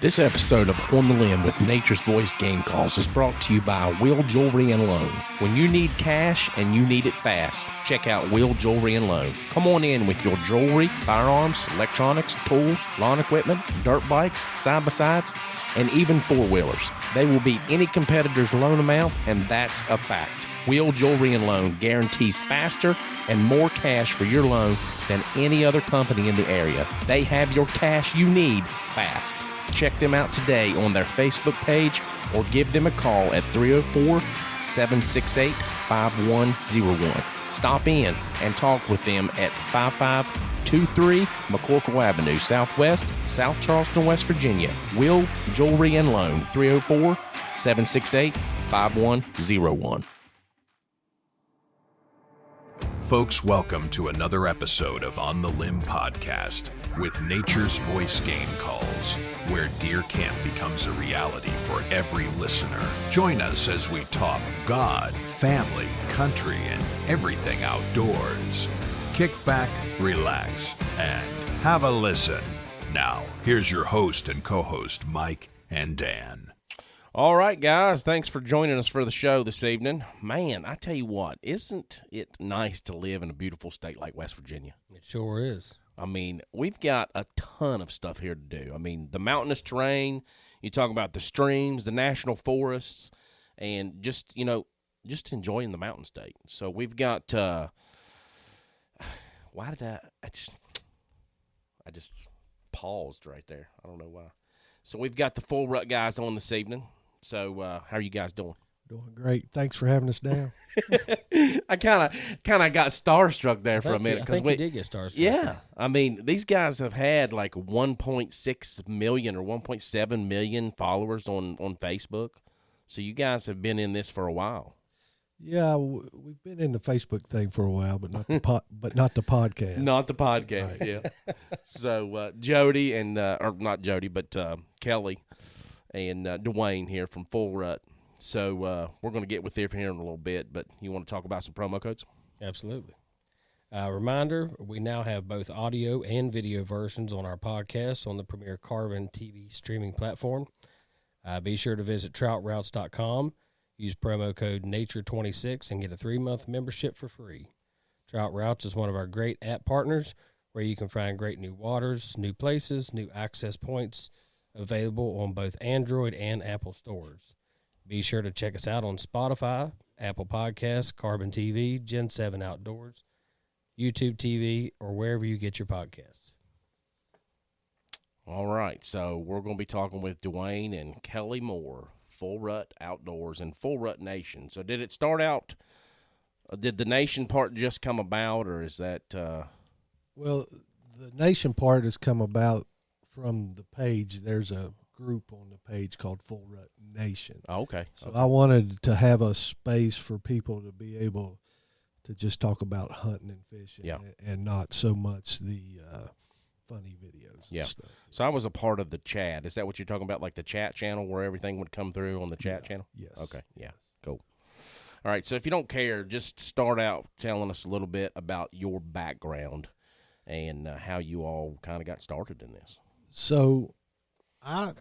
This episode of On the Limb with Nature's Voice Game Calls is brought to you by Will Jewelry and Loan. When you need cash and you need it fast, check out Will Jewelry and Loan. Come on in with your jewelry, firearms, electronics, tools, lawn equipment, dirt bikes, side-by-sides, and even four-wheelers. They will beat any competitor's loan amount, and that's a fact. Will Jewelry and Loan guarantees faster and more cash for your loan than any other company in the area. They have your cash you need fast. Check them out today on their Facebook page or give them a call at 304-768-5101. Stop in and talk with them at 5523 McCorkle Avenue, Southwest, South Charleston, West Virginia. Will Jewelry and Loan, 304-768-5101. Folks, welcome to another episode of On the Limb Podcast with Nature's Voice Game Calls, where deer camp becomes a reality for every listener. Join us as we talk God, family, country, and everything outdoors. Kick back, relax, and have a listen. Now, here's your host and co-host, Mike and Dan. All right, guys, thanks for joining us for the show this evening. Man, I tell you what, isn't it nice to live in a beautiful state like West Virginia? It sure is. I mean, we've got a ton of stuff here to do. I mean, the mountainous terrain, you talk about the streams, the national forests, and just enjoying the mountain state. So we've got, I just paused right there. I don't know why. So we've got the Full Rut guys on this evening. So how are you guys doing? Doing great. Thanks for having us down. I kind of got starstruck there for a minute. I think we did get starstruck. Yeah. I mean, these guys have had like 1.6 million or 1.7 million followers on Facebook. So you guys have been in this for a while. Yeah, we've been in the Facebook thing for a while, but not the not the podcast. Not the podcast, right. Yeah. So Jody and or not Jody, but Kelly and Dwayne here from Full Rut. So we're going to get with them here in a little bit, but you want to talk about some promo codes? Absolutely. Reminder, we now have both audio and video versions on our podcast on the Premier Carbon TV streaming platform. Be sure to visit troutroutes.com. Use promo code NATURE26 and get a 3-month membership for free. Trout Routes is one of our great app partners where you can find great new waters, new places, new access points available on both Android and Apple stores. Be sure to check us out on Spotify, Apple Podcasts, Carbon TV, Gen 7 Outdoors, YouTube TV, or wherever you get your podcasts. All right, so we're going to be talking with Dwayne and Kelly Moore, Full Rut Outdoors and Full Rut Nation. So did it start out, did the Nation part just come about, or is that? Well, the Nation part has come about from the page. There's a group on the page called Full Rut Nation. Oh, okay. So I wanted to have a space for people to be able to just talk about hunting and fishing, yeah, and not so much the funny videos. Yeah. And stuff. So I was a part of the chat. Is that what you're talking about, like the chat channel where everything would come through on the chat channel? Yes. Okay. Yeah. Cool. All right. So if you don't care, just start out telling us a little bit about your background and how you all kind of got started in this. So I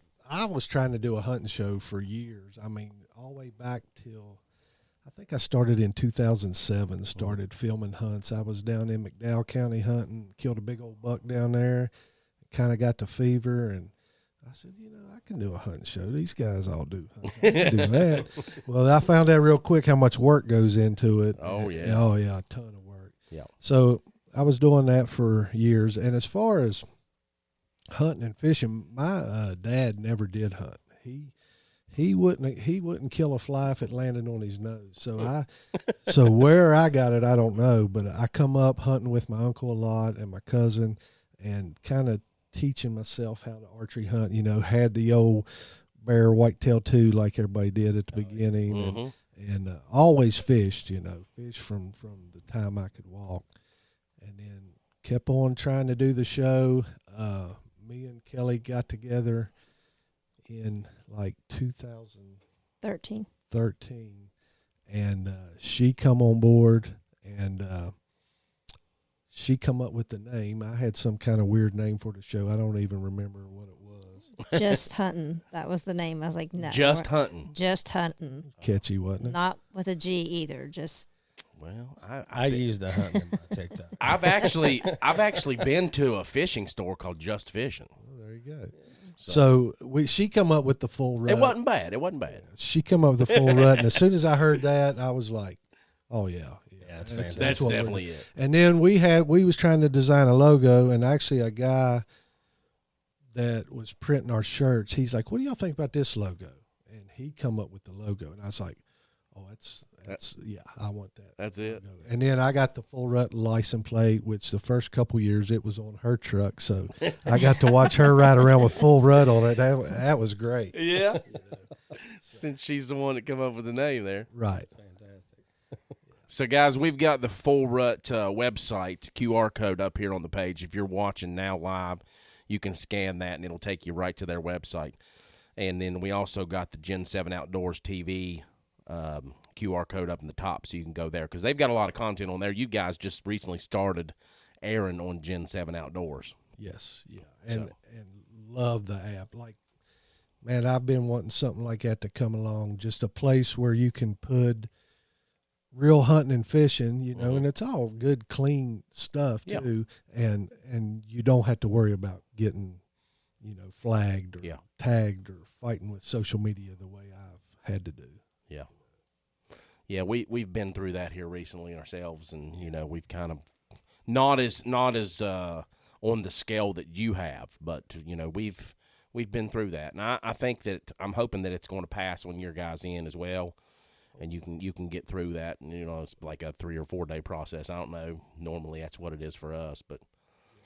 was trying to do a hunting show for years. I mean, all the way back till I think I started in 2007, started filming hunts. I was down in McDowell County hunting, killed a big old buck down there, kind of got the fever, and I said, I can do a hunting show. These guys all do hunting. I can do that. Well, I found out real quick how much work goes into it. Oh, yeah. Oh, yeah, a ton of work. Yeah. So I was doing that for years, and as far as hunting and fishing, my dad never did hunt. He wouldn't kill a fly if it landed on his nose. So so where I got it, I don't know. But I come up hunting with my uncle a lot and my cousin, and kind of teaching myself how to archery hunt. Had the old bear whitetail too, like everybody did at the beginning, mm-hmm. and always fished. Fished from the time I could walk, and then kept on trying to do the show. Me and Kelly got together in like 2013, and she come on board, and she come up with the name. I had some kind of weird name for the show. I don't even remember what it was. Just Hunting. That was the name. I was like, no. Just Hunting. Just Hunting. Catchy, wasn't it? Not with a G either. Just. Well, I use the hunting in my TikTok. I've actually been to a fishing store called Just Fishing. Well, there you go. So she come up with the full rut. It wasn't bad. It wasn't bad. She come up with the full rut, and as soon as I heard that, I was like, "Oh yeah, That's That's fantastic. what definitely it. And then we was trying to design a logo, and actually a guy that was printing our shirts, he's like, "What do y'all think about this logo?" And he come up with the logo, and I was like, "Oh, that's yeah, I want that." That's it. Logo. And then I got the full rut license plate, which the first couple years it was on her truck, so I got to watch her ride around with full rut on it. That was great. Yeah. Since she's the one that come up with the name there. Right. Fantastic. So, guys, we've got the Full Rut website QR code up here on the page. If you're watching now live, you can scan that, and it'll take you right to their website. And then we also got the Gen 7 Outdoors TV QR code up in the top, so you can go there because they've got a lot of content on there. You guys just recently started airing on Gen 7 Outdoors. Yes, yeah, and love the app. Like, man, I've been wanting something like that to come along. Just a place where you can put real hunting and fishing, you know, and it's all good, clean stuff too, and you don't have to worry about getting, you know, flagged or tagged or fighting with social media the way I've had to do. Yeah. Yeah, we've been through that here recently ourselves, and you know we've kind of not as on the scale that you have, but you know we've been through that, and I think that I'm hoping that it's going to pass on your guys' end as well, and you can get through that, and you know it's like a 3 or 4 day process. I don't know. Normally that's what it is for us, but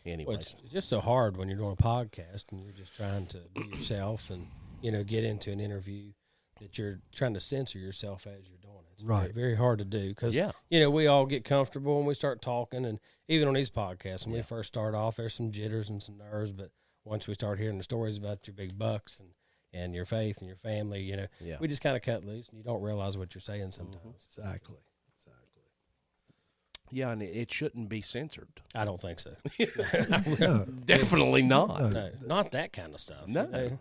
anyway, Well, it's just so hard when you're doing a podcast and you're just trying to be yourself and you know get into an interview that you're trying to censor yourself as you're doing it. It's Right. very, very hard to do because, you know, we all get comfortable and we start talking. And even on these podcasts, when we first start off, there's some jitters and some nerves. But once we start hearing the stories about your big bucks and your faith and your family, you know, we just kind of cut loose and you don't realize what you're saying sometimes. Exactly. yeah, and it shouldn't be censored. I don't think so. No, Definitely not. No, not that kind of stuff. No. You know?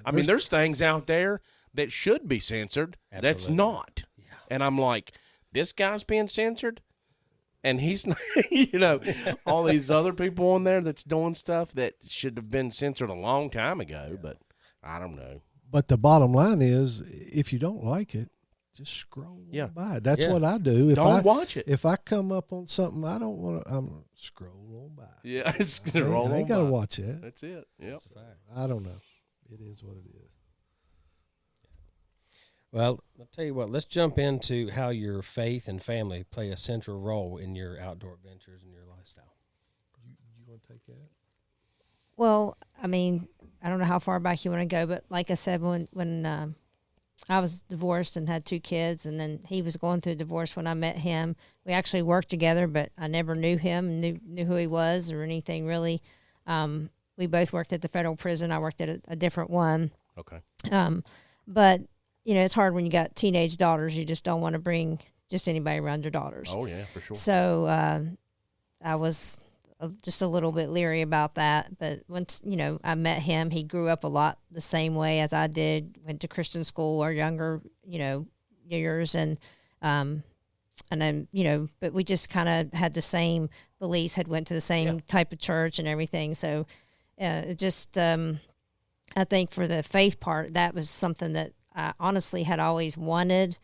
I mean, there's things out there that should be censored that's Absolutely. not. Yeah. And I'm like, this guy's being censored, and he's not, you know, all these other people on there that's doing stuff that should have been censored a long time ago, but I don't know. but the bottom line is, if you don't like it, just scroll on by. That's what I do. If Don't watch it. If I come up on something I don't want to, I'm gonna scroll on by. Yeah, it's I going to roll ain't on got to by. watch it. That's it. Yep. I don't know. It is what it is. Well, I'll tell you what, let's jump into how your faith and family play a central role in your outdoor adventures and your lifestyle. You want to take that? Well, I mean, I don't know how far back you want to go, but like I said, when I was divorced and had 2 kids, and then he was going through a divorce when I met him. We actually worked together, but I never knew him, knew who he was or anything really. We both worked at the federal prison. I worked at a different one. Okay. But, you know, it's hard when you got teenage daughters. You just don't want to bring just anybody around your daughters. Oh, yeah, for sure. So I was just a little bit leery about that. But once, you know, I met him, he grew up a lot the same way as I did, went to Christian school or younger, you know, years. And then, you know, but we just kind of had the same beliefs, had went to the same type of church and everything. So it just, I think for the faith part, that was something that I honestly had always wanted,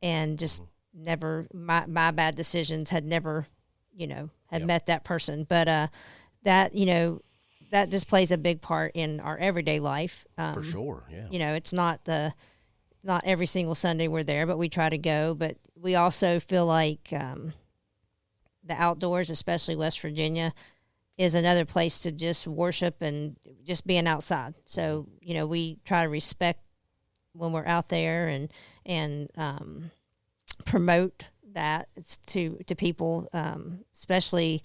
and just never, my bad decisions had never, you know, had met that person. But that, you know, that just plays a big part in our everyday life. For sure, yeah. You know, it's not every single Sunday we're there, but we try to go. But we also feel like the outdoors, especially West Virginia, is another place to just worship and just being outside. So, you know, we try to respect when we're out there and promote that to people, especially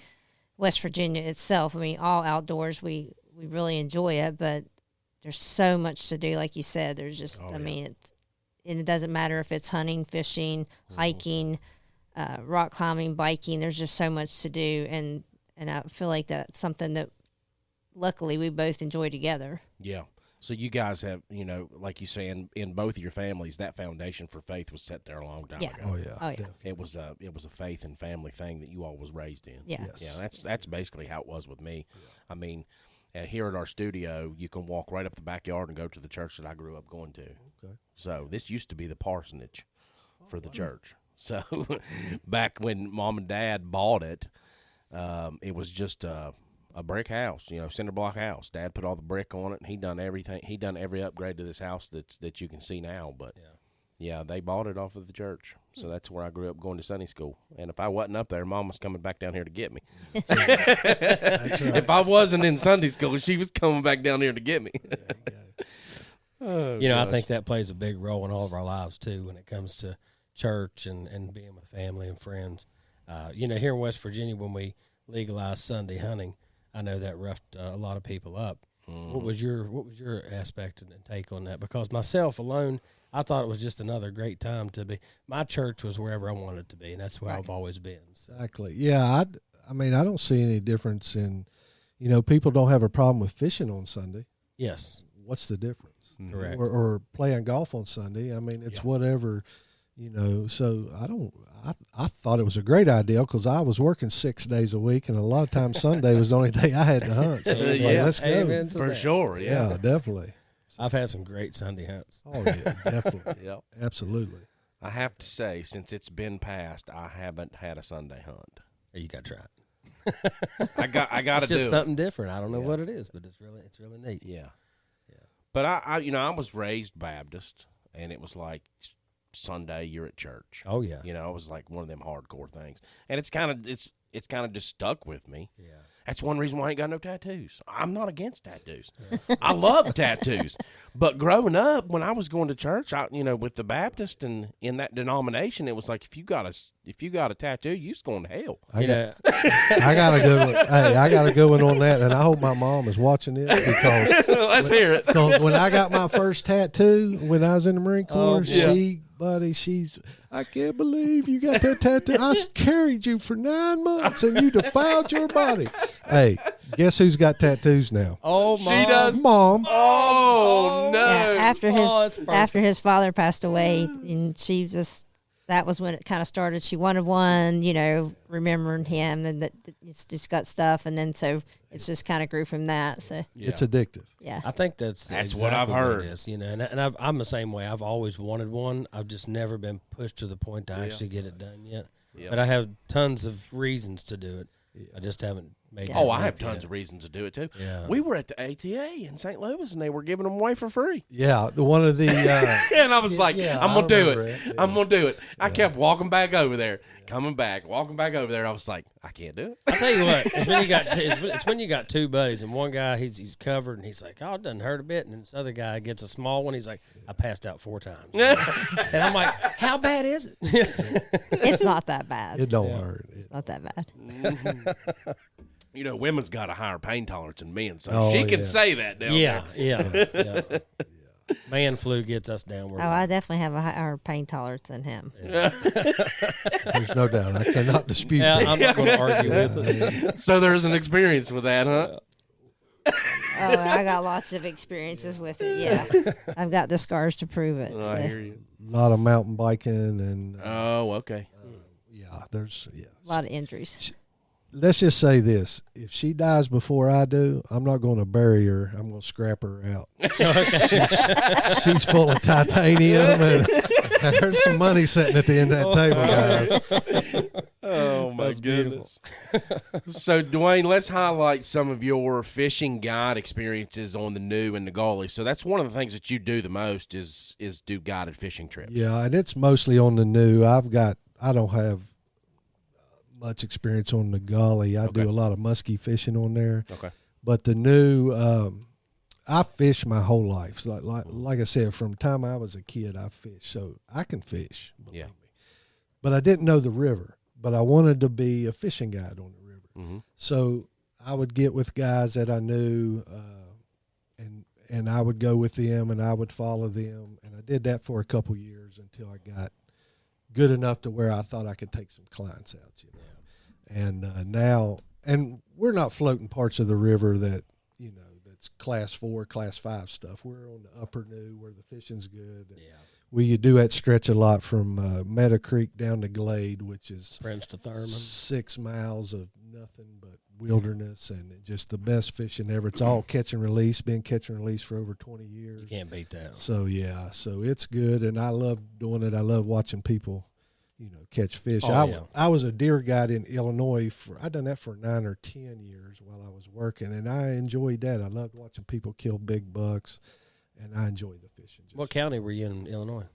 West Virginia itself. I mean, all outdoors, we really enjoy it, but there's so much to do. Like you said, there's just, mean, it doesn't matter if it's hunting, fishing, hiking, rock climbing, biking. There's just so much to do. And I feel like that's something that luckily we both enjoy together. Yeah. So you guys have, like you say, in both of your families, that foundation for faith was set there a long time Yeah. ago. Oh yeah. Oh, yeah. It was a faith and family thing that you all was raised in. Yeah. Yes. Yeah, that's basically how it was with me. I mean, here at our studio, you can walk right up the backyard and go to the church that I grew up going to. Okay. So this used to be the parsonage for the church. So back when Mom and Dad bought it, it was just a brick house, cinder block house. Dad put all the brick on it, and he done everything. He done every upgrade to this house that you can see now. But yeah, they bought it off of the church, so that's where I grew up going to Sunday school. And if I wasn't up there, Mom was coming back down here to get me. That's right. If I wasn't in Sunday school, she was coming back down here to get me. Oh, I gosh. think that plays a big role in all of our lives too when it comes to church and being with family and friends. Here in West Virginia, when we legalized Sunday hunting, I know that roughed a lot of people up. Mm-hmm. What was your aspect and take on that? Because myself alone, I thought it was just another great time to be. My church was wherever I wanted it to be, and that's where I've always been. So. Exactly. Yeah. I mean, I don't see any difference in, people don't have a problem with fishing on Sunday. Yes, What's the difference? correct. Or playing golf on Sunday. I mean, it's whatever, so I thought it was a great idea because I was working 6 days a week, and a lot of times Sunday was the only day I had to hunt. So I was like, let's go. Amen to For that. sure, yeah. Yeah, definitely. I've had some great Sunday hunts. Oh, yeah, definitely. Yep. Absolutely. I have to say, since it's been passed, I haven't had a Sunday hunt. You got to try it. I got to It's do just it. something different. I don't know Yeah. what it is, but it's really neat. Yeah. But I was raised Baptist, and it was like Sunday you're at church. Oh yeah, It was like one of them hardcore things, and it's kind of just stuck with me. yeah. That's one reason why I ain't got no tattoos. I'm not against tattoos. I love tattoos. But growing up, when I was going to church, with the Baptist and in that denomination, it was like if you got a tattoo, you's going to hell. I got a good one. Hey, I got a good one on that, and I hope my mom is watching this because Let's hear it. Because when I got my first tattoo when I was in the Marine Corps, yeah. she's, I can't believe you got that tattoo. I carried you for 9 months and you defiled your body. Hey, guess who's got tattoos now? Oh, She Mom. does? Mom. Oh, no. Yeah, it's perfect. after his father passed away, and that was when it kind of started. She wanted one, remembering him, and that it's just got stuff, and then so it's just kind of grew from that. So It's addictive. yeah, I think that's what I've exactly heard. It is, and I'm the same way. I've always wanted one. I've just never been pushed to the point to actually get it done yet. Yeah. But I have tons of reasons to do it. I just haven't made. Oh, that I have leap tons yet. of reasons to do it, too. Yeah. We were at the ATA in St. Louis, and they were giving them away for free. Yeah, the one of the And I was like, yeah, I'm I going to do remember it. it. I'm going to do it. I kept walking back over there, coming back, walking back over there. I was like, I can't do it. I'll tell you what. It's when you got two buddies, and one guy he's covered, and he's like, "Oh, it doesn't hurt a bit," and this other guy gets a small one. He's like, "I passed out 4 times," and I'm like, "How bad is it?" it's not that bad. it don't hurt. It's not that bad. Women's got a higher pain tolerance than men, so Oh, she can yeah. say that down yeah, there. yeah. Man flu gets us downward. Oh, I definitely have a higher pain tolerance than him. There's no doubt. I cannot dispute Yeah, that. I'm not going to argue with it. So there's an experience with that, huh? Oh, I got lots of experiences with it. Yeah, I've got the scars to prove it. I so. hear you. A lot of mountain biking and Oh, okay. there's A lot of injuries. Let's just say this: if she dies before I do, I'm not going to bury her. I'm going to scrap her out. She's full of titanium, and there's some money sitting at the end of that table, guys. Oh, my That's goodness. So, Dwayne, let's highlight some of your fishing guide experiences on the new and the gully. So that's one of the things that you do the most is do guided fishing trips. Yeah, and it's mostly on the new. I don't have much experience on the gully. I do a lot of muskie fishing on there. Okay. But the new, I fished my whole life. So like I said, from the time I was a kid, I fished. So I can fish. Yeah. Me. But I didn't know the river. But I wanted to be a fishing guide on the river. Mm-hmm. So I would get with guys that I knew, and I would go with them, and I would follow them. And I did that for a couple years until I got good enough to where I thought I could take some clients out, And now, and we're not floating parts of the river that, it's class 4, class 5 stuff. We're on the upper new where the fishing's good. Yeah. We do that stretch a lot from Meadow Creek down to Glade, which is Prince to Thurman. 6 miles of nothing but wilderness and just the best fishing ever. It's all catch and release, been catch and release for over 20 years. You can't beat that. So, so it's good, and I love doing it. I love watching people, catch fish. I was a deer guide in Illinois. I done that for 9 or 10 years while I was working, and I enjoyed that. I loved watching people kill big bucks, and I enjoy the fishing. What county were you in Illinois?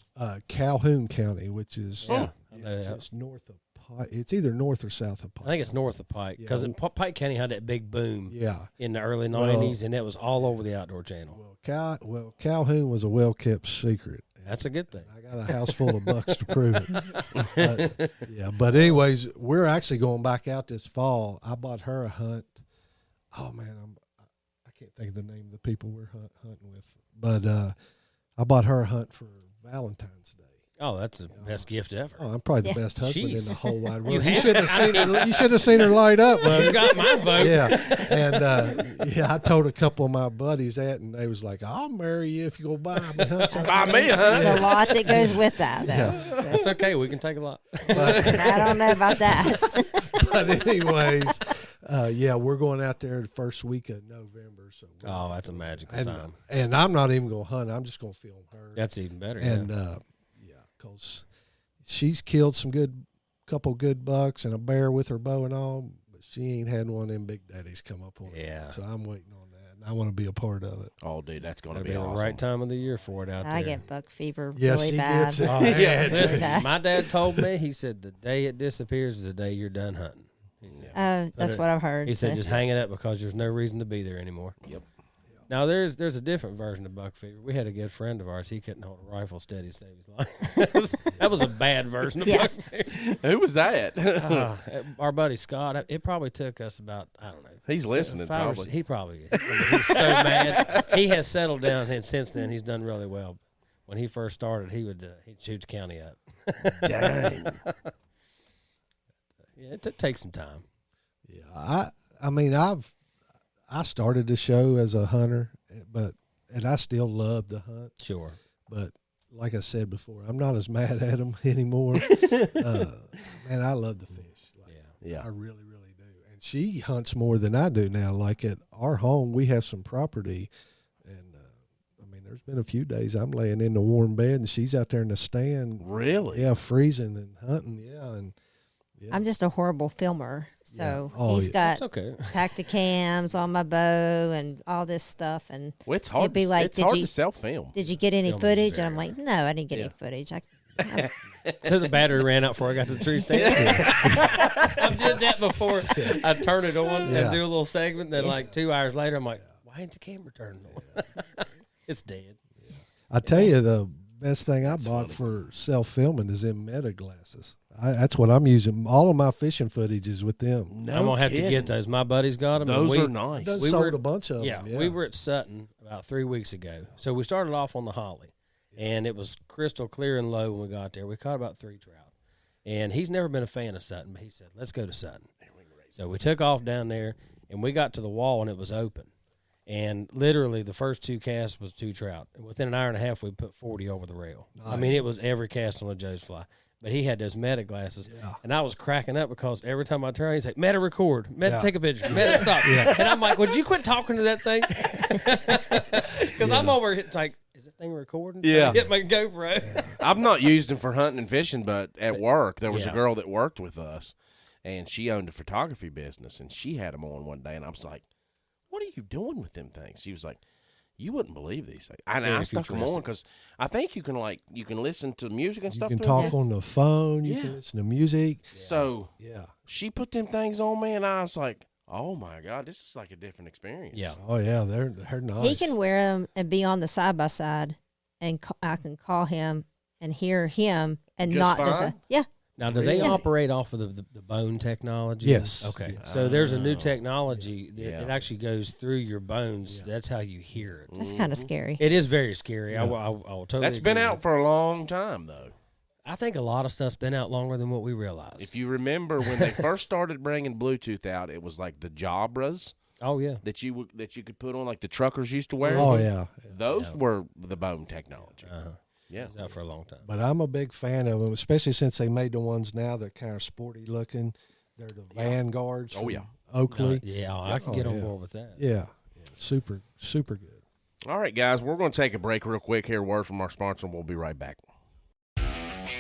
Calhoun County, which is it's north of Pike. It's either north or south of Pike. I think it's north of Pike because in Pike County had that big boom in the early 90s, and it was all over the Outdoor Channel. Well, Calhoun was a well-kept secret. That's a good thing. I got a house full of bucks to prove it. But anyways, we're actually going back out this fall. I bought her a hunt. Oh, man, I can't think of the name of the people we're hunting with. But I bought her a hunt for Valentine's Day. Oh, that's the best gift ever. Oh, I'm probably the best husband in the whole wide world. You should have seen her. You should have seen her light up, buddy. You got my vote. Yeah, and I told a couple of my buddies that, and they was like, "I'll marry you if you go buy me hunts." Buy me a hunt. There's a lot that goes with that, though. Yeah. That's okay. We can take a lot. I don't know about that. But anyways, we're going out there the first week of November. So That's a magical time. And I'm not even going to hunt. I'm just going to film her. That's even better. And because she's killed couple good bucks and a bear with her bow and all, but she ain't had one of them big daddies come up on her. Yeah. So I'm waiting on that, and I want to be a part of it. Oh, dude, that's going to That'd be be awesome. the right time of the year for it out there. I get buck fever Yes, really she bad. gets it. Oh, Yeah. listen, my dad told me, he said, the day it disappears is the day you're done hunting. He said, That's what I've heard. He said, so. just hang it up because there's no reason to be there anymore. Yep. Now, there's a different version of buck fever. We had a good friend of ours. He couldn't hold a rifle steady to save his life. That was a bad version of buck fever. Who was that? Our buddy Scott. It probably took us about, I don't know. He's listening, 5 or probably. 6 He probably is. I mean, he's so mad. He has settled down, and since then he's done really well. When he first started, he'd shoot the county up. Dang. Yeah, it takes some time. Yeah, I mean, I started the show as a hunter, and I still love to hunt. Sure. But like I said before, I'm not as mad at them anymore. Man, I love to fish. Yeah. I really, really do. And she hunts more than I do now. Like at our home, we have some property, and I mean, there's been a few days I'm laying in the warm bed, and she's out there in the stand. Really? Yeah, freezing and hunting. Yeah. I'm just a horrible filmer. So Yeah. Oh, he's yeah. got It's okay. Tacticams on my bow and all this stuff. And Well, it's hard. It'd be like, it's hard did you- to self-film. did you get any Film is footage? very And I'm like, no, I didn't get any footage. So the battery ran out before I got to the tree stand. I did that before. I turn it on and do a little segment. Then like 2 hours later, I'm like, why ain't the camera turning on? It's dead. I tell you, the best thing I bought for self-filming is them meta glasses. That's what I'm using. All of my fishing footage is with them. No I'm gonna have to kidding. get those. My buddy's got them. Those are nice. Done We sold were- a bunch of Yeah, them. we were at Sutton about 3 weeks ago. So we started off on the Holly, and it was crystal clear and low when we got there. We caught about 3 trout, and he's never been a fan of Sutton, but he said, "Let's go to Sutton." So we took off down there, and we got to the wall, and it was open. And literally, the first 2 casts was 2 trout. And within an hour and a half, we put 40 over the rail. I mean, it was every cast on a Joe's fly. But he had those meta glasses, and I was cracking up because every time I turn, he's like, "Meta record, meta take a picture, meta stop." And I'm like, "Would you quit talking to that thing?" Because I'm over here like, "Is that thing recording?" Yeah. Hit my GoPro. I've not used them for hunting and fishing, but at work there was a Yeah. girl that worked with us, and she owned a photography business, and she had them on one day, and I was like, "What are you doing with them things?" She was like, "You wouldn't believe these things." And I Very stuck them on futuristic. because I think you can listen to music and You stuff. can through talk them. on the phone. You Yeah. can listen to music. So Yeah. she put them things on me, and I was like, "Oh my god, this is like a different experience." Yeah. Oh yeah, they're nice. He can wear them and be on the side by side, and I can call him and hear him and Just not fine? yeah. Now, do they Really? operate off of the bone technology? Yes. Okay. Yeah. So there's a new technology that Yeah. it actually goes through your bones. That's how you hear it. That's kind of scary. It is very scary. I will totally. That's been agree out with for a long time though. I think a lot of stuff's been out longer than what we realize. If you remember when they first started bringing Bluetooth out, it was like the Jabras. Oh yeah. that you could put on, like the truckers used to wear. Oh yeah. Those were the bone technology. Yeah, it was out for a long time. But I'm a big fan of them, especially since they made the ones now that kind of sporty looking. They're the Vanguards. Oh, yeah. Oakley. I can get on board with that. Yeah. Super good. All right, guys, we're going to take a break real quick here. Word from our sponsor, and we'll be right back.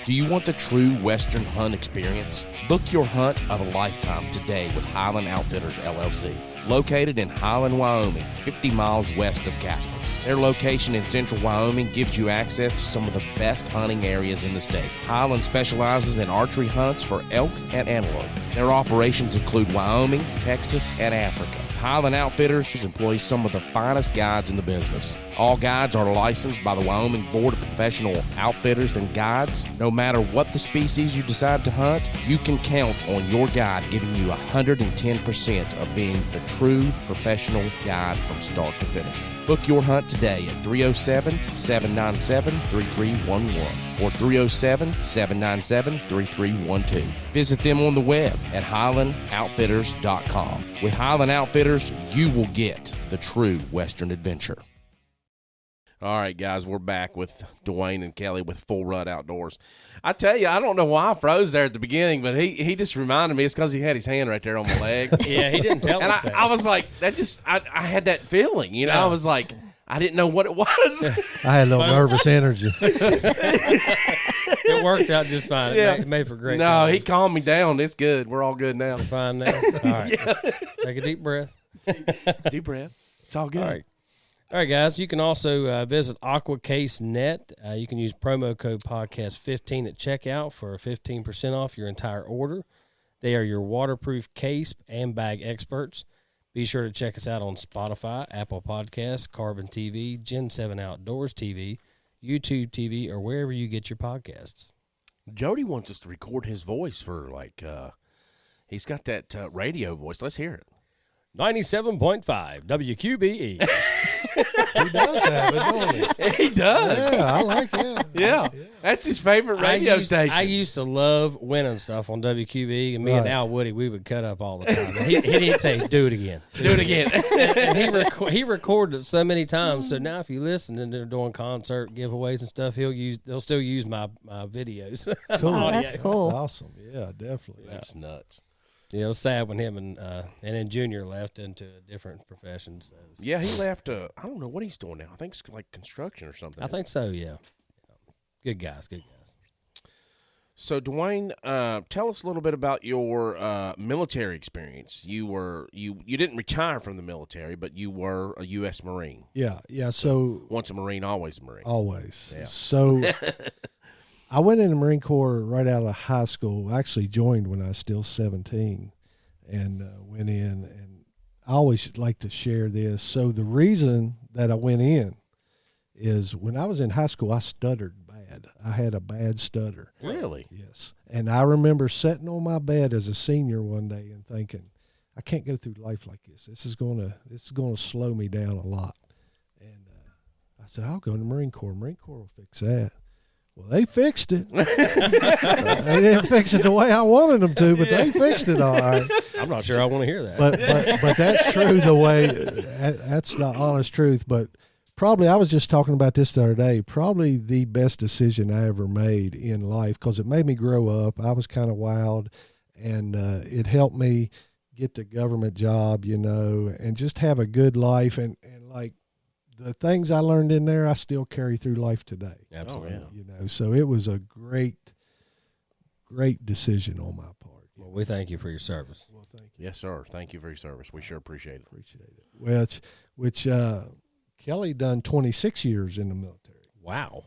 Do you want the true Western hunt experience? Book your hunt of a lifetime today with Highland Outfitters, LLC. Located in Highland, Wyoming, 50 miles west of Casper. Their location in central Wyoming gives you access to some of the best hunting areas in the state. Highland specializes in archery hunts for elk and antelope. Their operations include Wyoming, Texas, and Africa. Highland Outfitters employs some of the finest guides in the business. All guides are licensed by the Wyoming Board of Professional Outfitters and Guides. No matter what the species you decide to hunt, you can count on your guide giving you 110% of being the true professional guide from start to finish. Book your hunt today at 307-797-3311 or 307-797-3312. Visit them on the web at HighlandOutfitters.com. With Highland Outfitters, you will get the true Western adventure. All right, guys, we're back with Dwayne and Kelly with Full Rut Outdoors. I tell you, I don't know why I froze there at the beginning, but he just reminded me it's because he had his hand right there on my leg. Yeah, he didn't tell us that. I was like, I had that feeling, you know. I was like, I didn't know what it was. I had a little nervous energy. It worked out just fine. Yeah. It made for great. No, time. he calmed me down. It's good. We're all good now. We're fine now. All right. Take a deep breath. Deep breath. It's all good. All right. All right, guys. You can also visit AquaCaseNet. You can use promo code podcast15 at checkout for 15% off your entire order. They are your waterproof case and bag experts. Be sure to check us out on Spotify, Apple Podcasts, Carbon TV, Gen 7 Outdoors TV, YouTube TV, or wherever you get your podcasts. Jody wants us to record his voice for, he's got that radio voice. Let's hear it. 97.5 WQBE. He does have it, don't he? He does. Yeah, I like it. Yeah. That's his favorite radio station. I used to love winning stuff on WQB, and me and Al Woody, we would cut up all the time. He didn't say, do it again. Do it again. And he recorded it so many times, so now if you listen and they're doing concert giveaways and stuff, they'll still use my videos. Cool. Oh, that's cool. That's awesome. Yeah, definitely. That's nuts. Yeah, it was sad when him and then Junior left into a different profession. So Yeah, he left. I don't know what he's doing now. I think it's like construction or something. I think so, yeah. Good guys. So, Dwayne, tell us a little bit about your military experience. You didn't retire from the military, but you were a U.S. Marine. Yeah. So Once a Marine, always a Marine. always. Yeah. So I went in the Marine Corps right out of high school. I actually joined when I was still 17 and went in. And I always like to share this. So the reason that I went in is when I was in high school, I stuttered bad. I had a bad stutter. Really? Yes. And I remember sitting on my bed as a senior one day and thinking, I can't go through life like this. This is gonna slow me down a lot. And I said, I'll go in the Marine Corps. Marine Corps will fix that. Well, they fixed it. They didn't fix it the way I wanted them to, but they fixed it all right. I'm not sure I want to hear that. But that's true the way that's the honest truth. But probably, I was just talking about this the other day, probably the best decision I ever made in life because it made me grow up. I was kind of wild, and it helped me get the government job, and just have a good life. And like the things I learned in there, I still carry through life today. Absolutely. So it was a great decision on my part. Well, we thank you for your service. Well, thank you. Yes, sir. Thank you for your service. We sure appreciate it. Appreciate it. Which Kelly done 26 years in the military. Wow.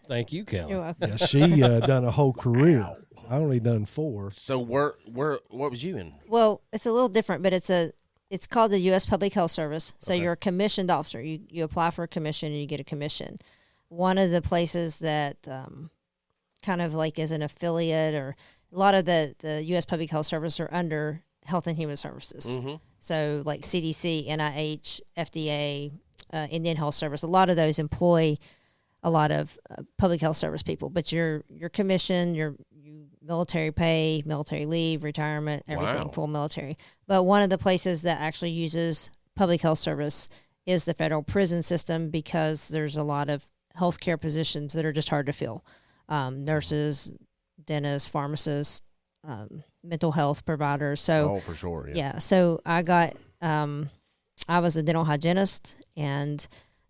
Thank you, Kelly. You're welcome. Yeah, she done a whole career. I only done 4. So, what was you in? Well, it's a little different, but it's called the U.S. Public Health Service. So you're a commissioned officer. You apply for a commission and you get a commission. One of the places that kind of like is an affiliate, or a lot of the U.S. Public Health Service are under Health and Human Services. Mm-hmm. So like CDC, NIH, FDA, Indian Health Service, a lot of those employ a lot of public health service people. But you're commissioned, you do military pay, military leave, retirement, everything, Wow. full military. But one of the places that actually uses public health service is the federal prison system, because there's a lot of healthcare positions that are just hard to fill. Nurses, dentists, pharmacists, mental health providers. So Oh, for sure. Yeah. yeah, so I got, I was a dental hygienist, and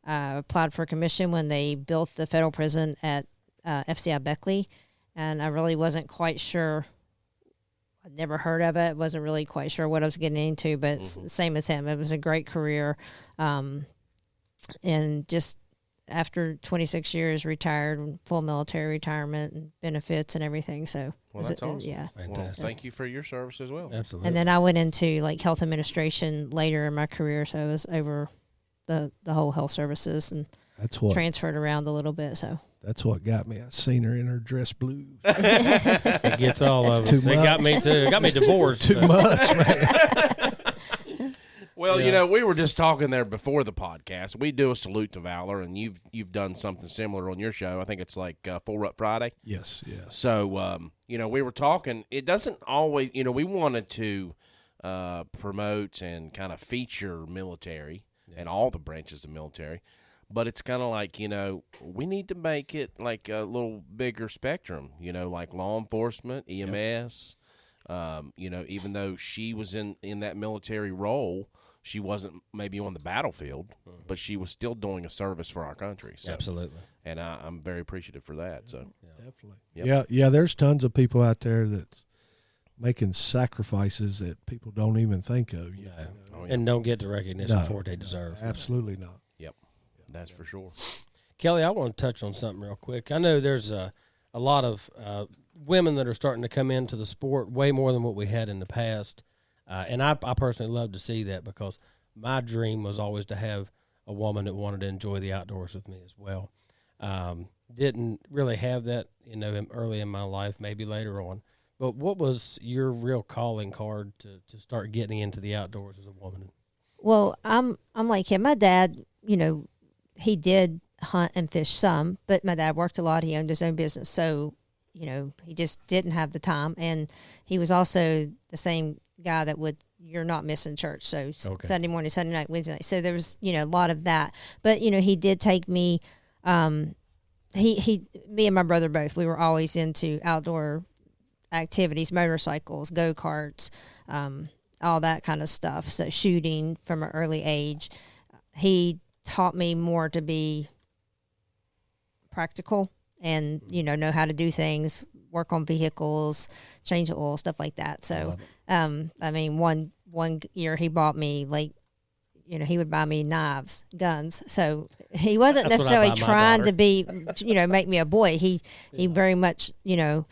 applied for a commission when they built the federal prison at FCI Beckley, and I really wasn't quite sure. I'd never heard of it. Wasn't really quite sure what I was getting into, but same as him, it was a great career, and just after 26 years, retired, full military retirement and benefits and everything. So Well, that's awesome. yeah. Well, Fantastic. thank you for your service as well. Absolutely. And then I went into like health administration later in my career, so I was over the whole health services and That's what transferred around a little bit. So that's what got me. I seen her in her dress blues. It gets all of Too us. It got me too. It got me divorced. Too but- much, man. Well, Yeah. you know, we were just talking there before the podcast. We do a salute to valor, and you've done something similar on your show. I think it's like Full Rut Friday. Yes, yes. So, you know, we were talking. It doesn't always, you know, we wanted to promote and kind of feature military and all the branches of military, but it's kind of like, you know, we need to make it like a little bigger spectrum, you know, like law enforcement, EMS. You know, even though she was in that military role, she wasn't maybe on the battlefield, but she was still doing a service for our country. So, Absolutely. and I'm very appreciative for that. So, Definitely. Yep. Yeah. There's tons of people out there that's making sacrifices that people don't even think of. You No. know? Oh, yeah. And don't get the recognition No, for what they deserve. Absolutely not. That's for sure. Kelly, I want to touch on something real quick. I know there's a lot of women that are starting to come into the sport way more than what we had in the past. And I personally love to see that, because my dream was always to have a woman that wanted to enjoy the outdoors with me as well. Didn't really have that, you know, early in my life, maybe later on. But what was your real calling card to start getting into the outdoors as a woman? well, I'm like him. My dad, you know, he did hunt and fish some, but my dad worked a lot. He owned his own business, so you know, he just didn't have the time. And he was also the same guy that would, you're not missing church. So Okay. Sunday morning, Sunday night, Wednesday night. So there was, you know, a lot of that. But, you know, he did take me, me and my brother both, we were always into outdoor activities, motorcycles, go-karts, all that kind of stuff. So shooting from an early age. He taught me more to be practical and, you know how to do things, work on vehicles, change the oil, stuff like that. So, I mean, one year he bought me, like, you know, he would buy me knives, guns. So he wasn't That's what I necessarily buy my trying daughter. to be, you know, make me a boy. He very much, you know,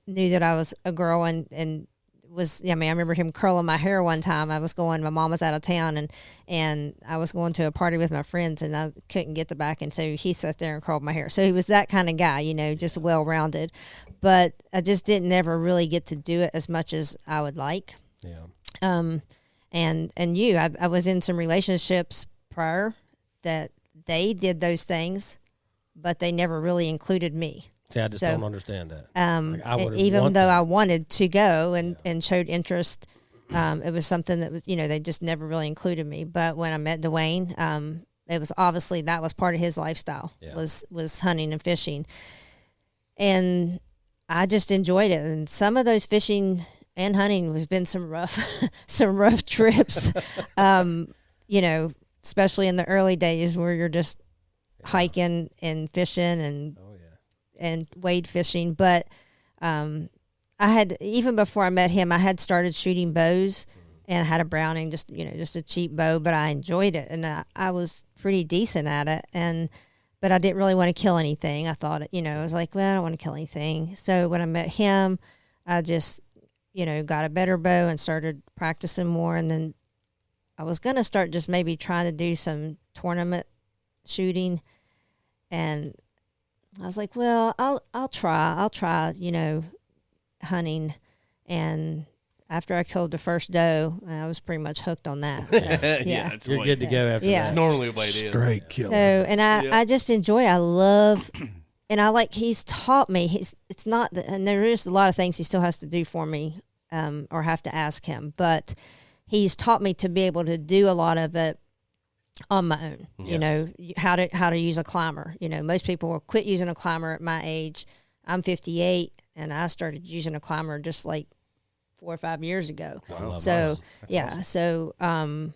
knew that I was a girl and was, I mean, I remember him curling my hair one time. I was going, my mom was out of town and I was going to a party with my friends and I couldn't get the back. And so he sat there and curled my hair. So he was that kind of guy, you know, just well-rounded, but I just didn't ever really get to do it as much as I would like. Yeah. I was in some relationships prior that they did those things, but they never really included me. See, I just So, don't understand that. Like, I would've Even want though that. I wanted to go and showed interest, it was something that was, you know, they just never really included me. But when I met Dwayne, it was obviously that was part of his lifestyle, Yeah. was hunting and fishing. And I just enjoyed it. And some of those fishing and hunting has been some rough trips, you know, especially in the early days where you're just hiking and fishing and Oh, yeah. and wade fishing. But I had, even before I met him, I had started shooting bows and I had a Browning, just a cheap bow, but I enjoyed it and I was pretty decent at it. But I didn't really want to kill anything. I thought, you know, I was like, well, I don't want to kill anything. So when I met him, I just, you know, got a better bow and started practicing more. And then I was going to start just maybe trying to do some tournament shooting. And I was like, well, I'll try, you know, hunting. And after I killed the first doe, I was pretty much hooked on that. So, yeah. it's You're good to go after Yeah. It's that. normally the way it is. Straight So, killer. and I just enjoy, I love he's taught me. It's not, and there is a lot of things he still has to do for me, or have to ask him. But he's taught me to be able to do a lot of it on my own. Yes. You know, how to use a climber. You know, most people will quit using a climber at my age. I'm 58, and I started using a climber just like 4 or 5 years ago. Wow. So That's awesome. so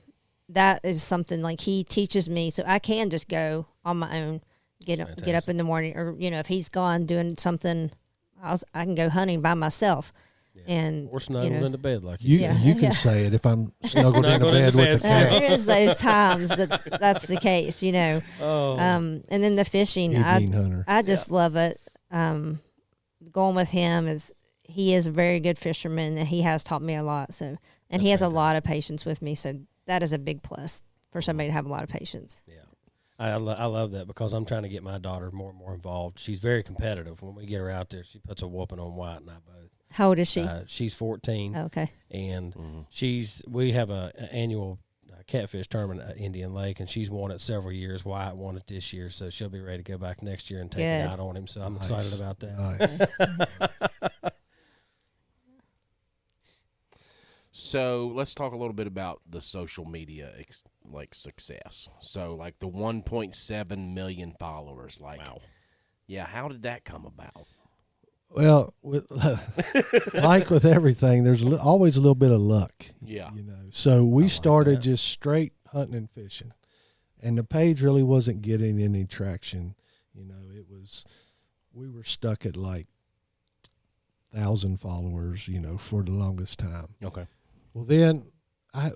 that is something like he teaches me, so I can just go on my own, get up in the morning, or you know, if he's gone doing something, I can go hunting by myself. And or snuggled into bed like You, you said. you can say it if I'm snuggled in the bed with the cat. There is those times that's the case, you know. Oh. And then the fishing, Evening hunter. I just love it. Going with him he is a very good fisherman, and he has taught me a lot. So, and he has a lot of patience with me. So that is a big plus for somebody to have a lot of patience. Yeah. I love that, because I'm trying to get my daughter more and more involved. She's very competitive. When we get her out there, she puts a whooping on Wyatt and I both. How old is she? She's 14. Okay. And we have an annual catfish tournament at Indian Lake, and she's won it several years. Wyatt won it this year, so she'll be ready to go back next year and take it out on him. So I'm excited about that. Nice. So let's talk a little bit about the social media success. So like the 1.7 million followers. Wow. Yeah, how did that come about? Well, like with everything, there's always a little bit of luck. Yeah. You know. So we started that. just straight hunting and fishing, and the page really wasn't getting any traction. You know, we were stuck at like 1,000 followers, you know, for the longest time. Okay. Well, then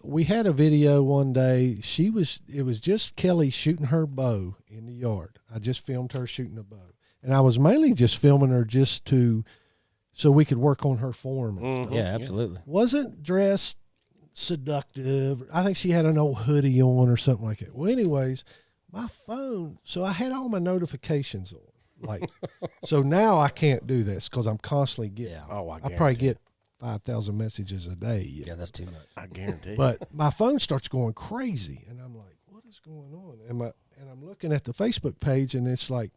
we had a video one day. It was just Kelly shooting her bow in the yard. I just filmed her shooting a bow. And I was mainly just filming her so we could work on her form and stuff. Yeah, absolutely. Wasn't dressed seductive. I think she had an old hoodie on or something like that. Well, anyways, my phone, so I had all my notifications on. Like, so now I can't do this because I'm constantly getting, I probably get 5,000 messages a day. Yeah, that's too much. I guarantee. But my phone starts going crazy, and I'm like, what is going on? And I'm looking at the Facebook page, and it's like,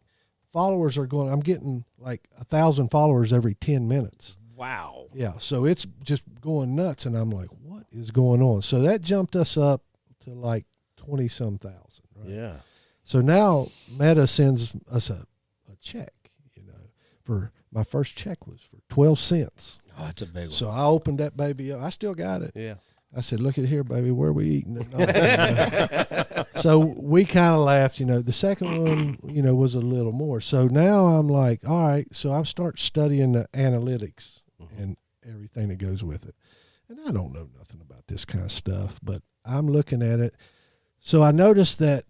followers are going, I'm getting like 1,000 followers every 10 minutes. Wow. Yeah. So it's just going nuts. And I'm like, what is going on? So that jumped us up to like 20-some thousand. Right? Yeah. So now Meta sends us a check, you know, for my first check was for 12 cents. Oh, that's a big one. So I opened that baby up. I still got it. Yeah. I said, look at here, baby, where are we eating it? So we kind of laughed, you know. The second one, you know, was a little more. So now I'm like, all right, so I start studying the analytics and everything that goes with it. And I don't know nothing about this kind of stuff, but I'm looking at it. So I noticed that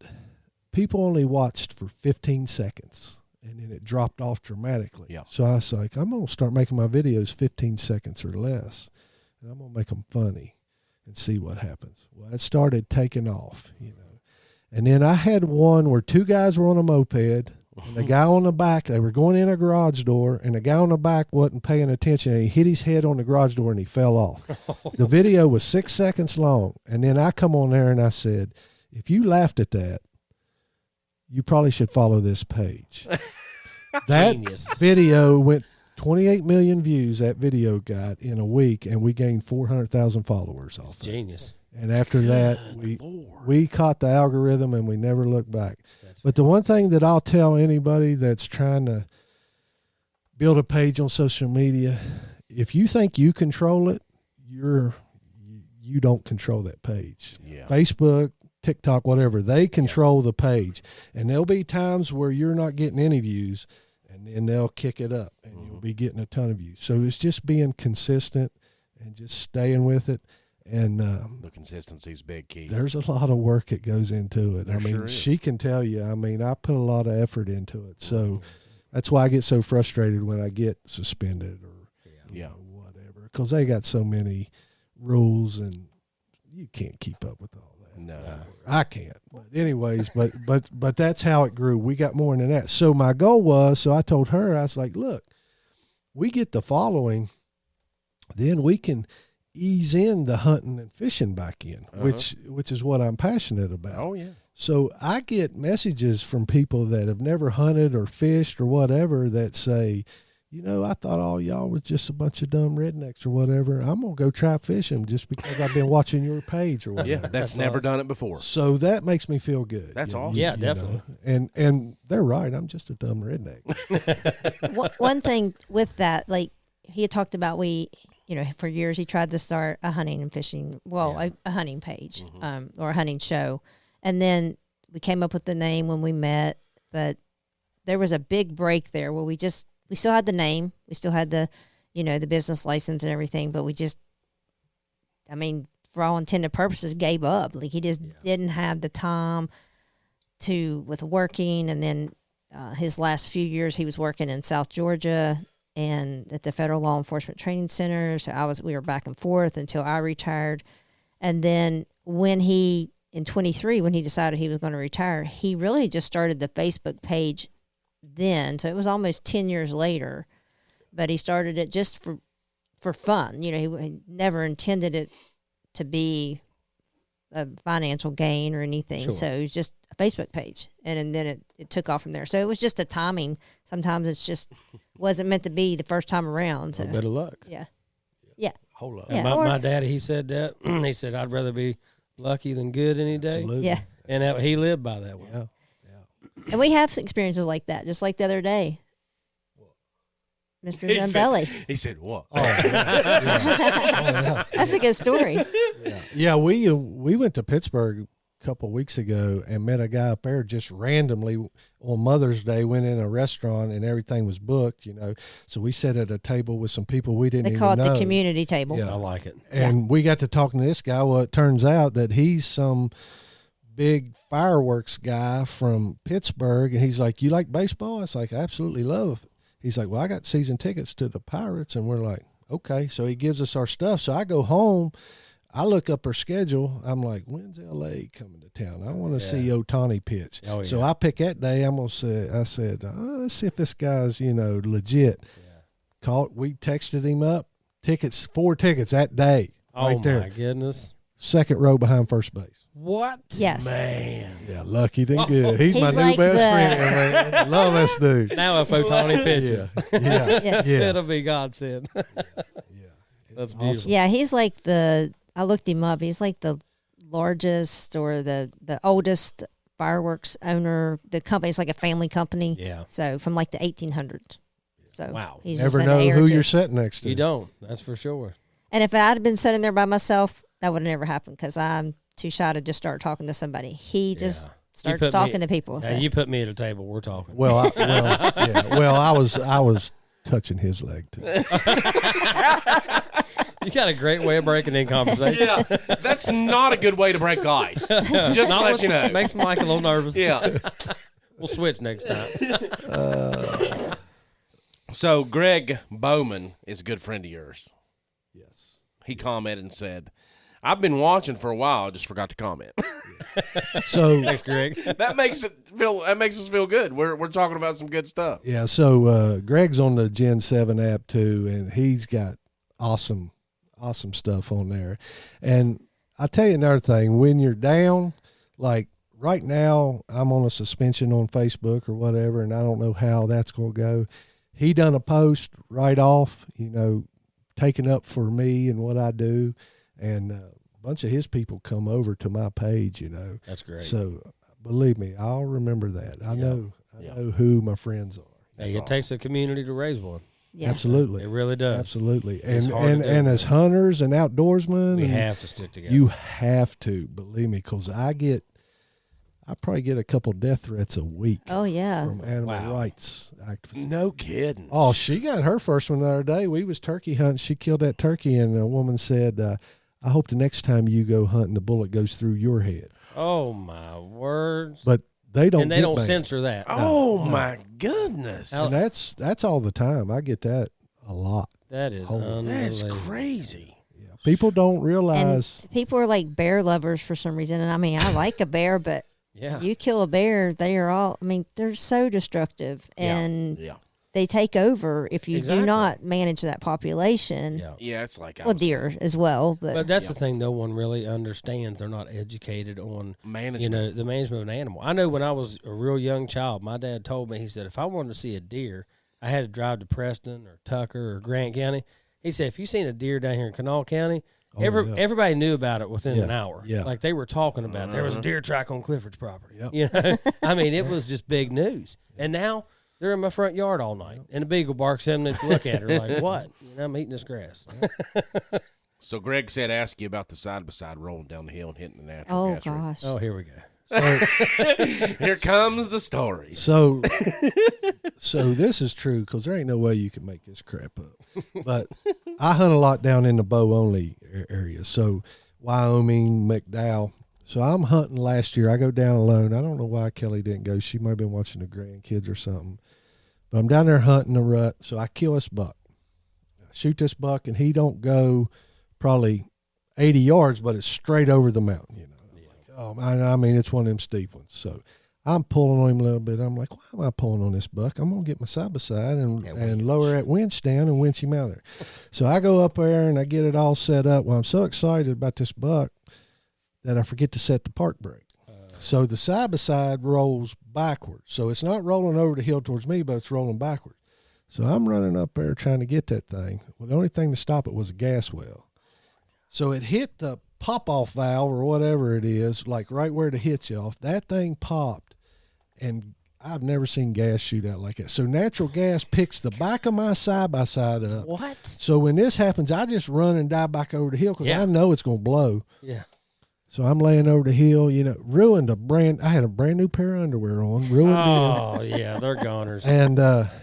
people only watched for 15 seconds, and then it dropped off dramatically. Yeah. So I was like, I'm going to start making my videos 15 seconds or less, and I'm going to make them funny and see what happens. Well, it started taking off, you know. And then I had one where two guys were on a moped, and the guy on the back, they were going in a garage door, and the guy on the back wasn't paying attention, and he hit his head on the garage door, and he fell off. The video was 6 seconds long, and then I come on there, and I said, if you laughed at that, you probably should follow this page. That Genius. video went 28 million views, that video got in a week, and we gained 400,000 followers off it. Genius. And after that, we caught the algorithm, and we never looked back. But the one thing that I'll tell anybody that's trying to build a page on social media, if you think you control it, you don't control that page. Yeah. Facebook, TikTok, whatever, they control the page. And there'll be times where you're not getting any views, and then they'll kick it up, and you'll be getting a ton of views. So it's just being consistent and just staying with it. And the consistency's big key. there's a lot of work that goes into it. There I mean, sure is. she can tell you, I mean, I put a lot of effort into it. So that's why I get so frustrated when I get suspended or you know, whatever, because they got so many rules, and you can't keep up with all that. No. I can't. But anyways, but that's how it grew. We got more than that. So my goal was, so I told her, I was like, look, we get the following, then we can ease in the hunting and fishing back in, which is what I'm passionate about. Oh, yeah. So I get messages from people that have never hunted or fished or whatever that say, I thought all y'all was just a bunch of dumb rednecks or whatever. I'm going to go try fishing just because I've been watching your page or whatever. Yeah, that's never done it before. So that makes me feel good. That's awesome. Yeah, definitely. And they're right. I'm just a dumb redneck. One thing with that, like he had talked about, for years he tried to start a hunting and fishing, a hunting page, or a hunting show. And then we came up with the name when we met, but there was a big break there where we still had the name, we still had the, the business license and everything, but we just, for all intended purposes, gave up. Like he just didn't have the time with working. And then his last few years, he was working in South Georgia and at the Federal Law Enforcement Training Center. So we were back and forth until I retired. And then in 23, when he decided he was going to retire, he really just started the Facebook page then. So it was almost 10 years later, but he started it just for fun. He never intended it to be a financial gain or anything. Sure. So it was just a Facebook page. And then it took off from there. So it was just a timing. Sometimes it's just wasn't meant to be the first time around. So A bit of luck. yeah. Yeah. Hold up. Yeah. My daddy, he said that. He said, I'd rather be lucky than good any day. Absolutely. Yeah. And he lived by that one. Yeah. And we have experiences like that, just like the other day. Mr. Zambelli. He said, what? Oh, yeah. That's a good story. Yeah, we went to Pittsburgh a couple of weeks ago and met a guy up there just randomly on Mother's Day, went in a restaurant and everything was booked, So we sat at a table with some people we didn't They even call it know. the community table. Yeah. I like it. And we got to talking to this guy. Well, it turns out that he's some big fireworks guy from Pittsburgh. And he's like, you like baseball? I was like, I absolutely love it. He's like, well, I got season tickets to the Pirates. And we're like, okay. So he gives us our stuff. So I go home. I look up her schedule. I'm like, when's L.A. coming to town? I want to see Ohtani pitch. Oh, yeah. So I pick that day. I said, let's see if this guy's, legit. Yeah. We texted him up. 4 tickets that day. Oh, there. my goodness. Second row behind first base. What? Yes. Man. Yeah, lucky than good. He's my He's new like best the- friend, man. Love this dude. Now if Ohtani pitches, Yeah. it'll be godsend. Yeah. That's It's beautiful. awesome. Yeah, he's like I looked him up. He's like the largest or the oldest fireworks owner. The company's like a family company. Yeah. So from like the 1800s. So Wow. he's just Never an know heir who to- you're sitting next to. You don't. That's for sure. And if I had been sitting there by myself, that would have never happened because I'm too shy to just start talking to somebody. He just Yeah. starts put me- talking to people. Yeah, So. you put me at a table. We're talking. Well, I was touching his leg too. You got a great way of breaking in conversation. Yeah, that's not a good way to break the ice. Just to let you know. Makes Mike a little nervous. Yeah. We'll switch next time. So Greg Bowman is a good friend of yours. Yes. He commented and said, I've been watching for a while, I just forgot to comment. So Thanks, Greg. That makes us feel good. We're talking about some good stuff. yeah, so Greg's on the Gen 7 app too, and he's got awesome stuff on there. And I'll tell you another thing, when you're down, like right now I'm on a suspension on Facebook or whatever, and I don't know how that's going to go. He done a post right off, taking up for me and what I do, and a bunch of his people come over to my page, That's great. So believe me, I'll remember that. I know who my friends are. Hey, it takes a community to raise one. Yeah. Absolutely. It really does. Absolutely. It's And hard to and, do, and as man. hunters and outdoorsmen, We and have to stick together. you have to, believe me, because I probably get a couple death threats a week Oh, yeah. from animal Wow. rights activists. No kidding. Oh, she got her first one the other day. We was turkey hunting. She killed that turkey, and a woman said, I hope the next time you go hunting, the bullet goes through your head. Oh, my words. But they don't and they get don't banned. censor that. Oh, my goodness. And that's all the time. I get that a lot. That is Holy- That's unbelievable. crazy. Yeah. People don't And realize. people are like bear lovers for some reason. And I mean, I like a bear, but Yeah. you kill a bear, they're so destructive. Yeah. And Yeah. they take over if you Exactly. do not manage that population. Yeah. Yeah, it's like Well, deer as well, But that's the thing no one really understands. They're not educated on management. the management of an animal. I know when I was a real young child, my dad told me, he said, if I wanted to see a deer, I had to drive to Preston or Tucker or Grant County. He said, if you seen a deer down here in Kanawha County, everybody knew about it within an hour. Yeah. Like they were talking about it. There was a deer track on Clifford's property. Yep. You know, I mean, it was just big news. And now they're in my front yard all night, and a beagle barks at them and look at her like, what? You know, I'm eating this grass. So Greg said, ask you about the side-by-side rolling down the hill and hitting the natural Oh gas ring. gosh. Oh, here we go. Here comes the story. So this is true because there ain't no way you can make this crap up. But I hunt a lot down in the bow only area. So Wyoming, McDowell. So I'm hunting last year. I go down alone. I don't know why Kelly didn't go. She might have been watching the grandkids or something. But I'm down there hunting the rut. So I kill this buck. I shoot this buck, and he don't go probably 80 yards, but it's straight over the mountain, you know. Oh, I mean, it's one of them steep ones. So I'm pulling on him a little bit. I'm like, why am I pulling on this buck? I'm going to get my side-by-side and lower that winch down and winch him out there. So I go up there, and I get it all set up. Well, I'm so excited about this buck that I forget to set the park brake. So the side-by-side rolls backwards. So it's not rolling over the hill towards me, but it's rolling backwards. So I'm running up there trying to get that thing. Well, the only thing to stop it was a gas well. So it hit the pop-off valve or whatever it is, like right where the hitch off. That thing popped, and I've never seen gas shoot out like that. So natural gas picks the back of my side-by-side up. What? So when this happens, I just run and dive back over the hill because I know it's going to blow. Yeah. So I'm laying over the hill, you know, I had a brand new pair of underwear on, ruined it. Oh, yeah, they're goners. And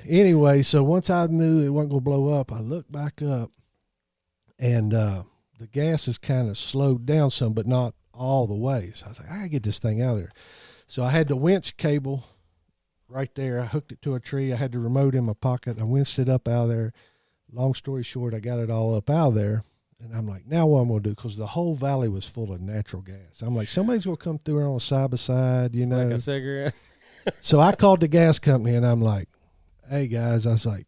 anyway, so once I knew it wasn't going to blow up, I looked back up, and the gas is kind of slowed down some, but not all the way. So I was like, I got to get this thing out of there. So I had the winch cable right there. I hooked it to a tree. I had the remote in my pocket. I winched it up out of there. Long story short, I got it all up out of there. And I'm like, now what I'm going to do? Because the whole valley was full of natural gas. I'm like, somebody's going to come through here on a side-by-side, you know. Like a cigarette. So I called the gas company, and I'm like, hey, guys, I was like,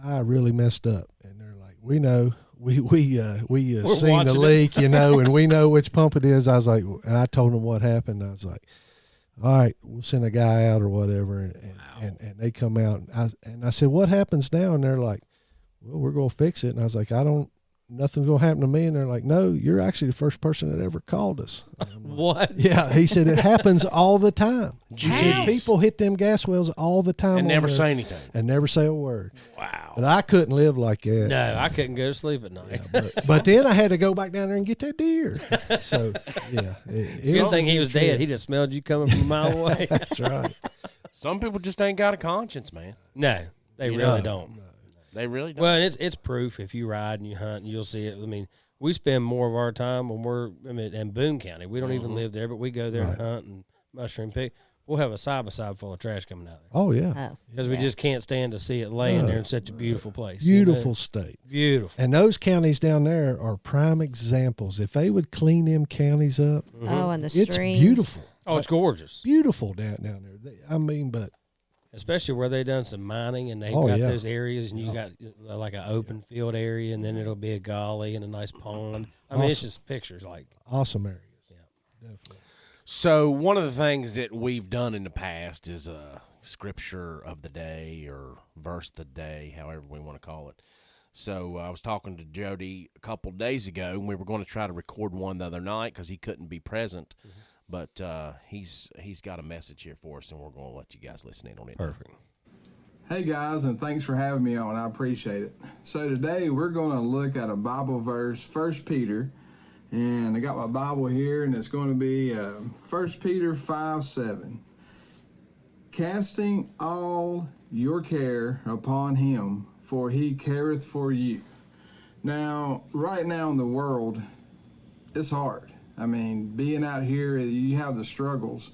I really messed up. And they're like, we know. We seen the leak, you know, and we know which pump it is. I was like, and I told them what happened. I was like, all right, we'll send a guy out or whatever. And they come out. And I said, what happens now? And they're like, well, we're going to fix it. And I was like, nothing's going to happen to me. And they're like, no, you're actually the first person that ever called us. Like, what? Yeah. He said, it happens all the time. He Jeez. said, people hit them gas wells all the time. And never say anything. And never say a word. Wow. But I couldn't live like that. No, I couldn't go to sleep at night. Yeah, but then I had to go back down there and get that deer. So, yeah. Good thing he was dead. He just smelled you coming from a mile away. That's right. Some people just ain't got a conscience, man. No, they really don't. They really don't. Well, and it's proof. If you ride and you hunt, and you'll see it. I mean, we spend more of our time when we're in Boone County. We don't even live there, but we go there and hunt and mushroom pick. We'll have a side-by-side full of trash coming out there. Oh, yeah. Because we just can't stand to see it laying there in such a beautiful place. Beautiful state. Beautiful. And those counties down there are prime examples. If they would clean them counties up, Oh, and the it's streams. beautiful. Oh, it's gorgeous. Beautiful down there. But Especially where they done some mining and they've Oh, got yeah. those areas and you got like an open field area and then it'll be a gully and a nice pond. I mean, it's Awesome. just pictures like. awesome areas. Yeah. Definitely. So one of the things that we've done in the past is a scripture of the day or verse of the day, however we want to call it. So I was talking to Jody a couple days ago, and we were going to try to record one the other night because he couldn't be present. Mm-hmm. But he's got a message here for us, and we're going to let you guys listen in on it. Perfect. Hey guys, and thanks for having me on. I appreciate it. So today we're going to look at a Bible verse, 1 Peter, and I got my Bible here, and it's going to be 1 Peter 5:7. Casting all your care upon him, for he careth for you. Now, right now in the world, it's hard. I mean, being out here, you have the struggles,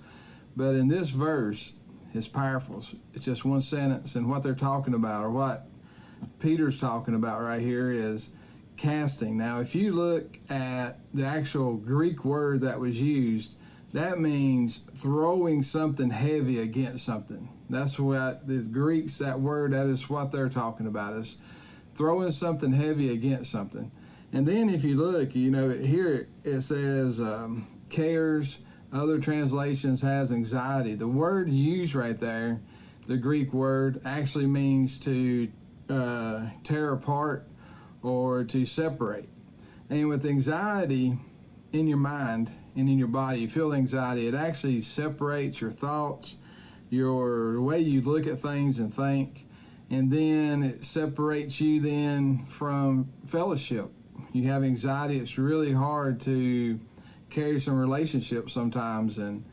but in this verse, it's powerful. It's just one sentence, and what they're talking about, or what Peter's talking about right here, is casting. Now, if you look at the actual Greek word that was used, that means throwing something heavy against something. That's what the Greeks, that word, that is what they're talking about, is throwing something heavy against something. And then if you look, you know, here it says cares. Other translations has anxiety. The word used right there, the Greek word, actually means to tear apart or to separate. And with anxiety in your mind and in your body, you feel anxiety, it actually separates your thoughts, the way you look at things and think, and then it separates you then from fellowship. You have anxiety, it's really hard to carry some relationships sometimes, and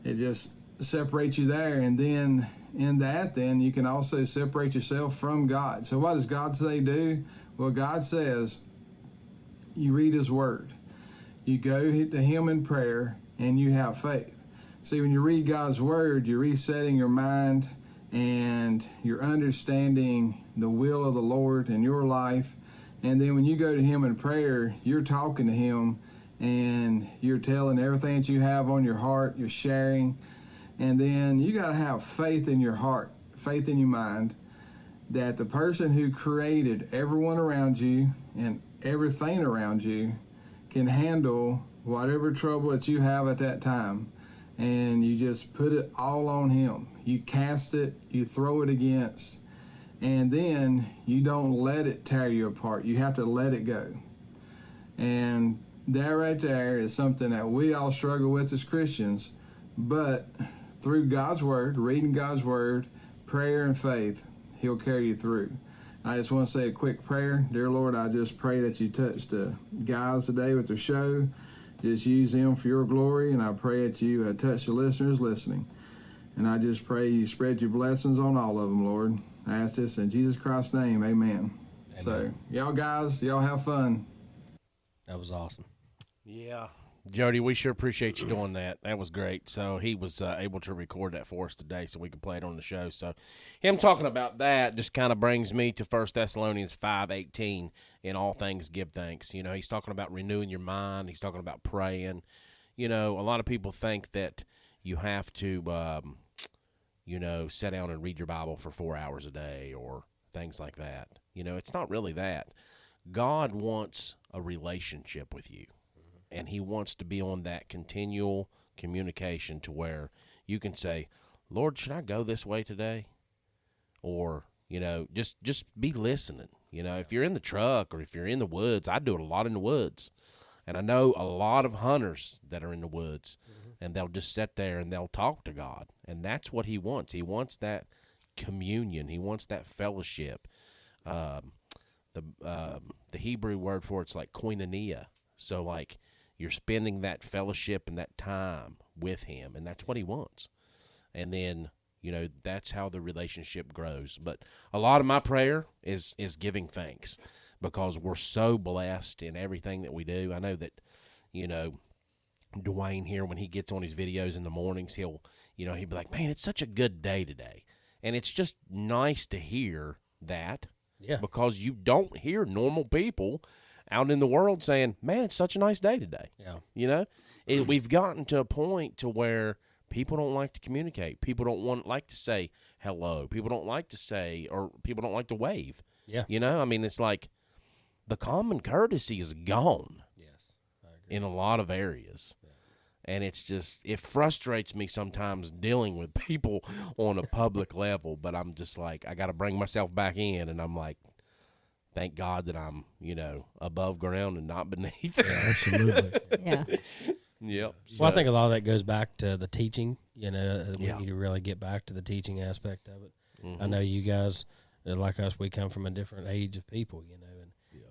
it just separates you there. And then in that, then you can also separate yourself from God. So what does God say do? Well, God says you read his word, you go to him in prayer, and you have faith. See, when you read God's word, you're resetting your mind and you're understanding the will of the Lord in your life. And then when you go to him in prayer, you're talking to him and you're telling everything that you have on your heart, you're sharing. And then you got to have faith in your heart, faith in your mind, that the person who created everyone around you and everything around you can handle whatever trouble that you have at that time. And you just put it all on him. You cast it, you throw it against, and then you don't let it tear you apart. You have to let it go. And that right there is something that we all struggle with as Christians, but through God's word, reading God's word, prayer and faith, he'll carry you through. I just want to say a quick prayer. Dear Lord, I just pray that you touch the guys today with their show. Just use them for your glory, and I pray that you touch the listeners listening. And I just pray you spread your blessings on all of them, Lord. I ask this in Jesus Christ's name, amen. So, y'all guys, y'all have fun. That was awesome. Yeah. Jody, we sure appreciate you doing that. That was great. So he was able to record that for us today so we can play it on the show. So him talking about that just kind of brings me to 1 Thessalonians 5:18, in all things give thanks. You know, he's talking about renewing your mind. He's talking about praying. You know, a lot of people think that you have to, you know, sit down and read your Bible for 4 hours a day or things like that. You know, it's not really that. God wants a relationship with you. And he wants to be on that continual communication to where you can say, Lord, should I go this way today? Or, you know, just be listening. You know, if you're in the truck or if you're in the woods, I do it a lot in the woods. And I know a lot of hunters that are in the woods, and they'll just sit there and they'll talk to God. And that's what he wants. He wants that communion. He wants that fellowship. The Hebrew word for it's like koinonia. So, like, you're spending that fellowship and that time with him, and that's what he wants. And then, you know, that's how the relationship grows. But a lot of my prayer is giving thanks because we're so blessed in everything that we do. I know that, you know, Dwayne here, when he gets on his videos in the mornings, he'll be like, man, it's such a good day today. And it's just nice to hear that because you don't hear normal people out in the world saying, man, it's such a nice day today. Yeah. You know, we've gotten to a point to where people don't like to communicate. People don't like to say hello. People don't like to say, or people don't like to wave. Yeah. You know, I mean, it's like the common courtesy is gone. Yes. I agree. In a lot of areas. Yeah. And it's just, it frustrates me sometimes dealing with people on a public level, but I'm just like, I got to bring myself back in, and I'm like, thank God that I'm, you know, above ground and not beneath. Yeah, absolutely. Yeah. Yep. Well, I think a lot of that goes back to the teaching. You know, we Yeah. need to really get back to the teaching aspect of it. Mm-hmm. I know you guys, like us, we come from a different age of people, you know,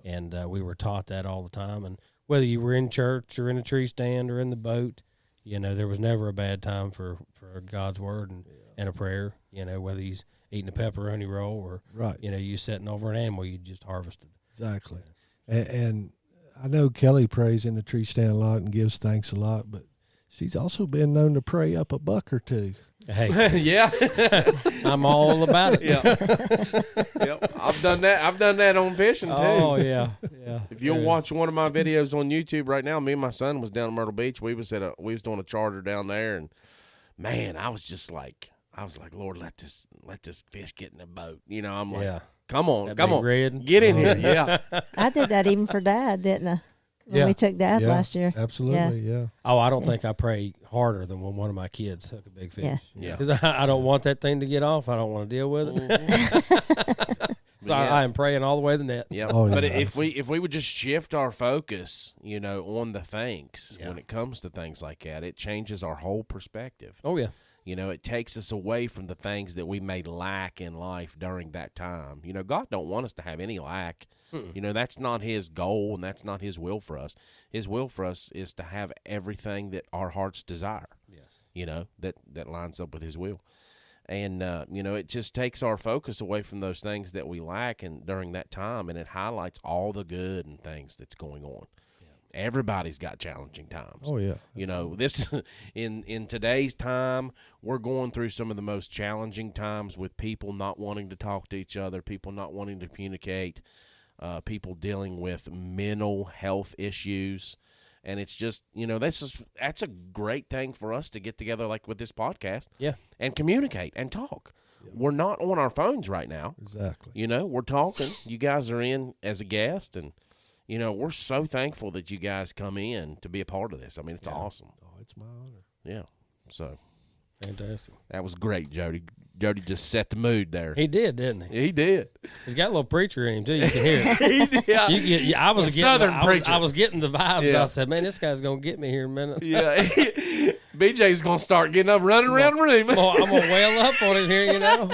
and we were taught that all the time. And whether you were in church or in a tree stand or in the boat, you know, there was never a bad time for God's word and a prayer, you know, whether he's eating a pepperoni roll or, you know, you sitting over an animal you just harvested. Exactly. And I know Kelly prays in the tree stand a lot and gives thanks a lot, but she's also been known to pray up a buck or two. Hey, yeah, I'm all about it. Yep. I've done that on fishing too. Oh yeah. If you'll watch one of my videos on YouTube right now, me and my son was down at Myrtle Beach. We was doing a charter down there, and man, I was just like, I was like, Lord, let this fish get in the boat. You know, I'm like, Yeah. come on, That come big on, red. get in here. Yeah. I did that even for Dad, didn't I? When Yeah. we took Dad Yeah, last year. Absolutely, yeah. Oh, I don't think I pray harder than when one of my kids took a big fish. Yeah. Yeah. Because I don't want that thing to get off. I don't want to deal with it. So Yeah. I am praying all the way to the net. Yeah. Oh, But yeah. if we would just shift our focus, you know, on the thanks Yeah. when it comes to things like that, it changes our whole perspective. Oh, yeah. You know, it takes us away from the things that we may lack in life during that time. You know, God don't want us to have any lack. You know, that's not his goal and that's not his will for us. His will for us is to have everything that our hearts desire. Yes. You know, that lines up with his will. And, you know, it just takes our focus away from those things that we lack and during that time, and it highlights all the good and things that's going on. Everybody's got challenging times. Oh, yeah. You know, this in today's time, we're going through some of the most challenging times with people not wanting to talk to each other, people not wanting to communicate, people dealing with mental health issues. And it's just, you know, that's a great thing for us to get together like with this podcast. Yeah. And communicate and talk. We're not on our phones right now. Exactly. You know, we're talking. You guys are in as a guest, and you know, we're so thankful that you guys come in to be a part of this. I mean, it's awesome. Oh, it's my honor. Yeah. So Fantastic. that was great, Jody. Jody just set the mood there. He did, didn't he? He did. He's got a little preacher in him, too. You can hear it. Yeah. I was A getting Southern I preacher. was getting the vibes. Yeah. I said, man, this guy's going to get me here in a minute. Yeah. BJ's going to start getting up, running around the room. I'm going to wail up on him here, you know.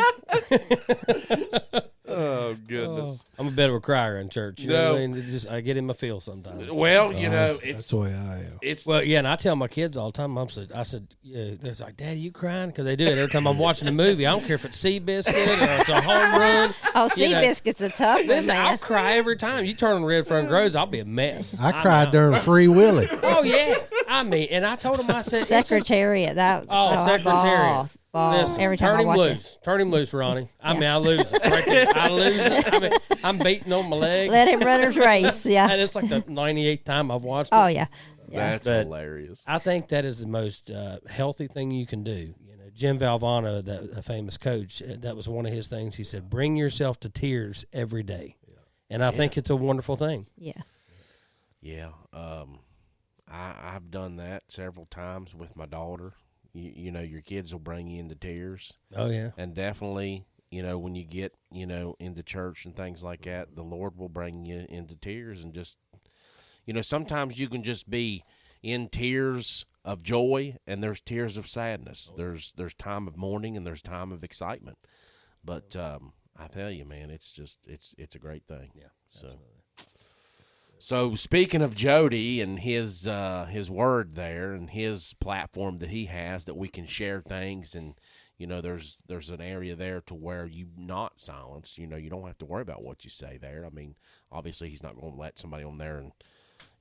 Oh, goodness. I'm a bit of a crier in church. You know No. what I mean? I get in my feel sometimes. Well, you know, That's it's the way I am. Well, yeah, and I tell my kids all the time. I said, yeah, they're like, Daddy, you crying? Because they do it every time I'm watching a movie. I don't care if it's Seabiscuit or it's a home run. Oh, You know, Seabiscuit's a tough one, Listen, I'll man. cry every time. You turn on Red Front Grows, I'll be a mess. I cried during Free Willy. Oh yeah, I mean, and I told him, I said, Secretariat. I Secretariat. ball Listen, every time turn I him watch loose. it. Turn him loose, Ronnie. I mean, I lose it. Right there. I lose it. I mean, I'm beating on my leg. Let him run his race. Yeah. And it's like the 98th time I've watched it. Oh, yeah. Yeah. That's But hilarious. I think that is the most healthy thing you can do. You know, Jim Valvano, a famous coach, that was one of his things. He said, "Bring yourself to tears every day," and I think it's a wonderful thing. Yeah. Yeah. I've done that several times with my daughter. You know, your kids will bring you into tears. Oh yeah, And definitely, you know, when you get, you know, into church and things like that, the Lord will bring you into tears. And just, you know, sometimes you can just be in tears of joy and there's tears of sadness. There's time of mourning and there's time of excitement. But I tell you, man, it's just it's a great thing. yeah. So speaking of Jody and his word there and his platform that he has that we can share things, and you know there's an area there to where you not silenced. You know, you don't have to worry about what you say there. I mean, obviously he's not going to let somebody on there and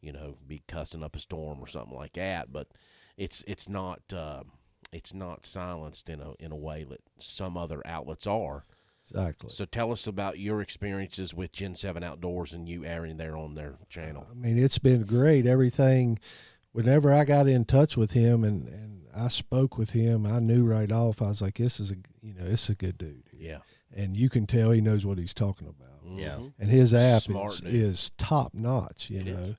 you know be cussing up a storm or something like that. But it's not silenced in a way that some other outlets are. Exactly. So tell us about your experiences with Gen 7 Outdoors and you airing there on their channel. I mean, it's been great. Everything, whenever I got in touch with him and I spoke with him, I knew right off, I was like, this is a good dude. Yeah. And you can tell he knows what he's talking about. Yeah. And his app Smart dude. is top notch, you It know. is.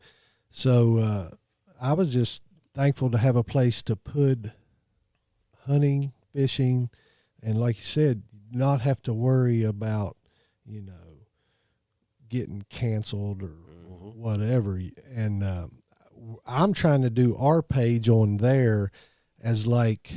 So I was just thankful to have a place to put hunting, fishing, and like you said, not have to worry about, you know, getting canceled or whatever. And I'm trying to do our page on there as like,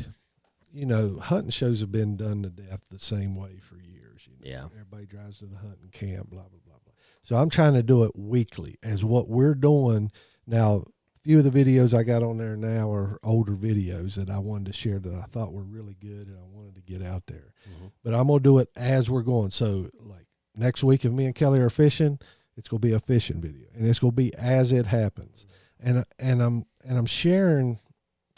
you know, hunting shows have been done to death the same way for years. You know? Yeah. Everybody drives to the hunting camp, blah, blah, blah, blah. So I'm trying to do it weekly as what we're doing now. Few of the videos I got on there now are older videos that I wanted to share that I thought were really good and I wanted to get out there. But I'm going to do it as we're going. So like next week, if me and Kelly are fishing, it's going to be a fishing video and it's going to be as it happens. And I'm sharing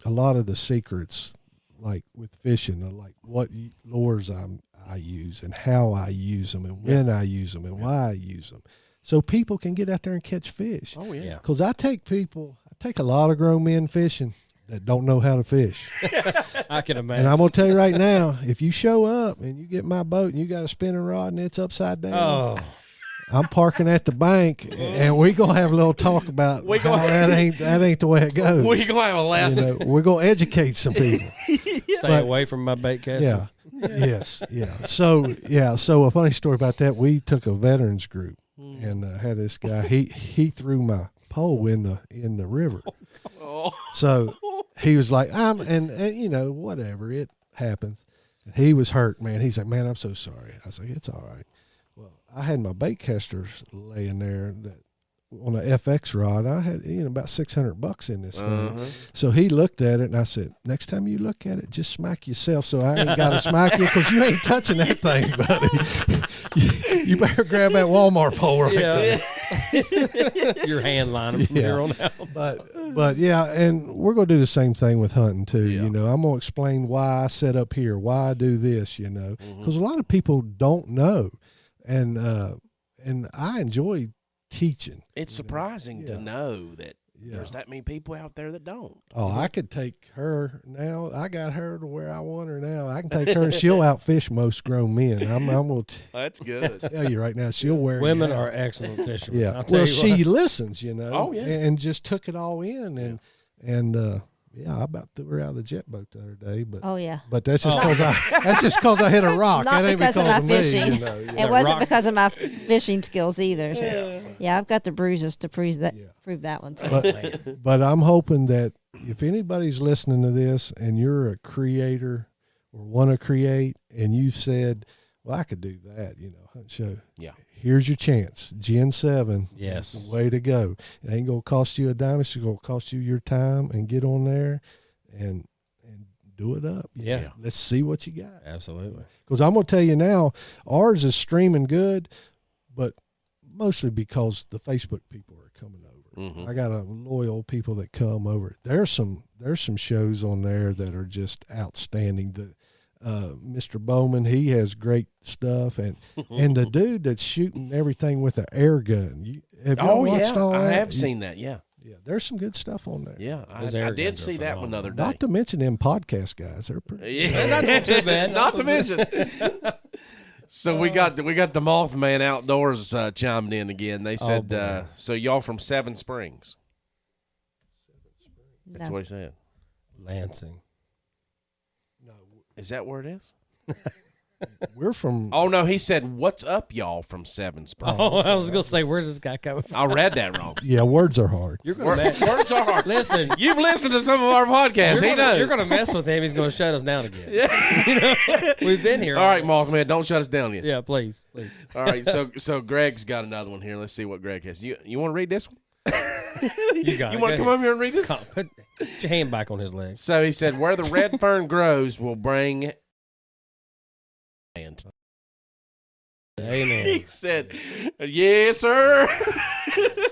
a lot of the secrets, like with fishing, like what lures I use and how I use them and when I use them and why I use them. So people can get out there and catch fish. Oh, yeah. Yeah. Because I take a lot of grown men fishing, that don't know how to fish. I can imagine. And I'm gonna tell you right now, if you show up and you get my boat and you got a spinning rod and it's upside down, oh, I'm parking at the bank and we gonna have a little talk about how that ain't the way it goes. We gonna have a lesson. We're gonna educate some people. stay away from my bait casting. Yeah. Yes. Yeah. So a funny story about that. We took a veterans group and had this guy. He threw my pole in the river. So he was like, and you know, whatever, it happens. And he was hurt, man. He's like, man, I'm so sorry. I was like, it's all right. Well, I had my bait casters laying there that on an FX rod. I had about $600 in this thing. So he looked at it and I said, next time you look at it, just smack yourself so I ain't got to smack you because you ain't touching that thing, buddy. you better grab that Walmart pole right there. Your hand line from here on out. But yeah, and we're going to do the same thing with hunting too. Yeah. I'm going to explain why I set up here, why I do this, because a lot of people don't know. And I enjoy teaching. It's surprising to know that there's that many people out there that don't. Oh, I could take her now. I got her to where I want her now. I can take her and she'll outfish most grown men. I'm going to That's good. tell you right now, she'll wear Women you out. are excellent fishermen. Yeah. Well, she listens, Oh, yeah. and just took it all in. And I about threw her out of the jet boat the other day. But Oh yeah. But that's just because I hit a rock. Not that ain't because of my me. fishing. It wasn't rock. because of my fishing skills either. So. Yeah, I've got the bruises to prove that one too. But I'm hoping that if anybody's listening to this and you're a creator or want to create and you said, well, I could do that, hunt show. Yeah. Here's your chance. Gen 7 Yes. is the way to go. It ain't going to cost you a dime. It's going to cost you your time, and get on there and do it up. Yeah. Let's see what you got. Absolutely. Because I'm going to tell you now, ours is streaming good, but mostly because the Facebook people are coming over. Mm-hmm. I got a loyal people that come over. There's some shows on there that are just outstanding. Mr. Bowman, he has great stuff, and the dude that's shooting everything with an air gun. Have y'all watched all that? I have seen that. Yeah, there's some good stuff on there. yeah. I Those air did guns are see that one the other day. Not to mention them podcast guys. They're pretty. Yeah, Not too bad. Not to mention. So we got the Mothman Outdoors chiming in again. They said, so y'all from Seven Springs. That's No. what he said. Lansing. No, Is that where it is? we're from. Oh, no, he said, what's up, y'all from Seven Springs? Oh, I was going to say, where's this guy coming from? I read that wrong. Yeah, words are hard. You're going to Words are hard. listen. You've listened to some of our podcasts. He knows. You're going to mess with him. He's going to shut us down again. Yeah. We've been here. All right, Mothman, don't shut us down yet. Yeah, please. All right, so Greg's got another one here. Let's see what Greg has. You want to read this one? You got it. You want to come over here and read this? Put your hand back on his leg. So he said, where the red fern grows will bring... And Amen. he said, yes, sir.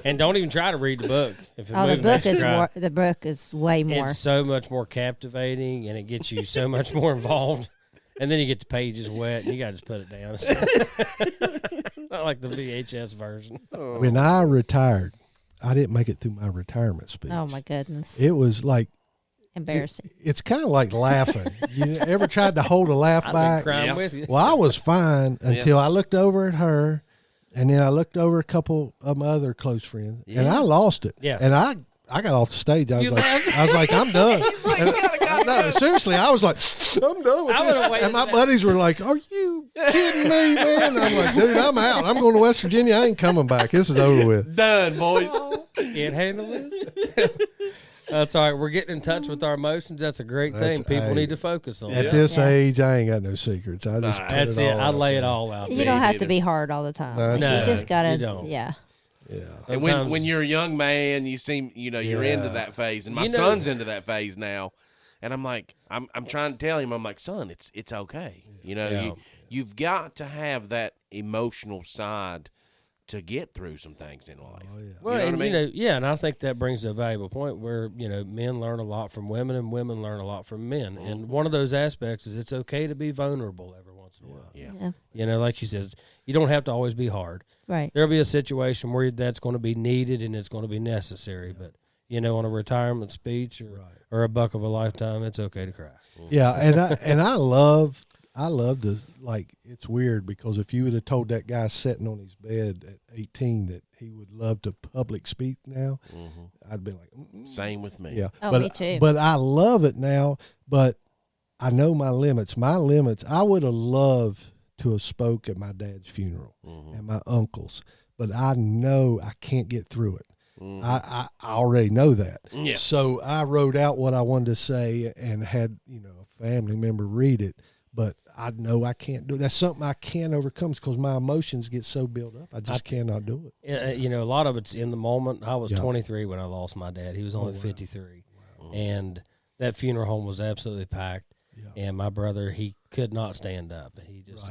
And don't even try to read the book. If The book is way more. It's so much more captivating, and it gets you so much more involved. And then you get the pages wet, and you got to just put it down. It's not like the VHS version. When I retired, I didn't make it through my retirement speech. Oh my goodness. It was like Embarrassing. it's kind of like laughing. You ever tried to hold a laugh I've back? been crying Yeah. with you. Well, I was fine until I looked over at her, and then I looked over a couple of my other close friends, and I lost it. Yeah. And I got off the stage. I was You like, left? I'm done. No, seriously, I was like, I'm done with I this. would've waited And my that. buddies were like, are you kidding me, man? I'm like, dude, I'm out. I'm going to West Virginia. I ain't coming back. This is over with. Done, boys. Can't handle this. That's all right. We're getting in touch with our emotions. That's a great thing. That's- People hey, need to focus on At it. this Yeah. age, I ain't got no secrets. I just put That's it. it. all I out lay it there. all out. You there. don't have to either. be hard all the time. No, Like, no, you just gotta, you don't. yeah. Yeah. And when you're a young man, you seem, you're into Yeah. that phase. And my You know- son's into that phase now. And I'm like, I'm trying to tell him, I'm like, son, it's okay. Yeah. You've got to have that emotional side to get through some things in life. Oh, yeah. Well, You know and what I mean? and I think that brings a valuable point where men learn a lot from women and women learn a lot from men. And one of those aspects is it's okay to be vulnerable every once in a while. Yeah. Like you said, you don't have to always be hard. Right. There'll be a situation where that's going to be needed and it's going to be necessary. But on a retirement speech or a buck of a lifetime, it's okay to cry. Yeah, and I love to, like, it's weird because if you would have told that guy sitting on his bed at 18 that he would love to public speak now, I'd been like, Same with me. yeah. Oh, but, me too. But I love it now, but I know my limits. I would have loved to have spoke at my dad's funeral and my uncle's, but I know I can't get through it. I already know that. Yeah. So I wrote out what I wanted to say and had, a family member read it, but I know I can't do it. That's something I can't overcome because my emotions get so built up. I just cannot do it. A lot of it's in the moment. I was Yeah. 23 when I lost my dad. He was only 53. Wow. And that funeral home was absolutely packed. Yeah. And my brother, he could not stand up.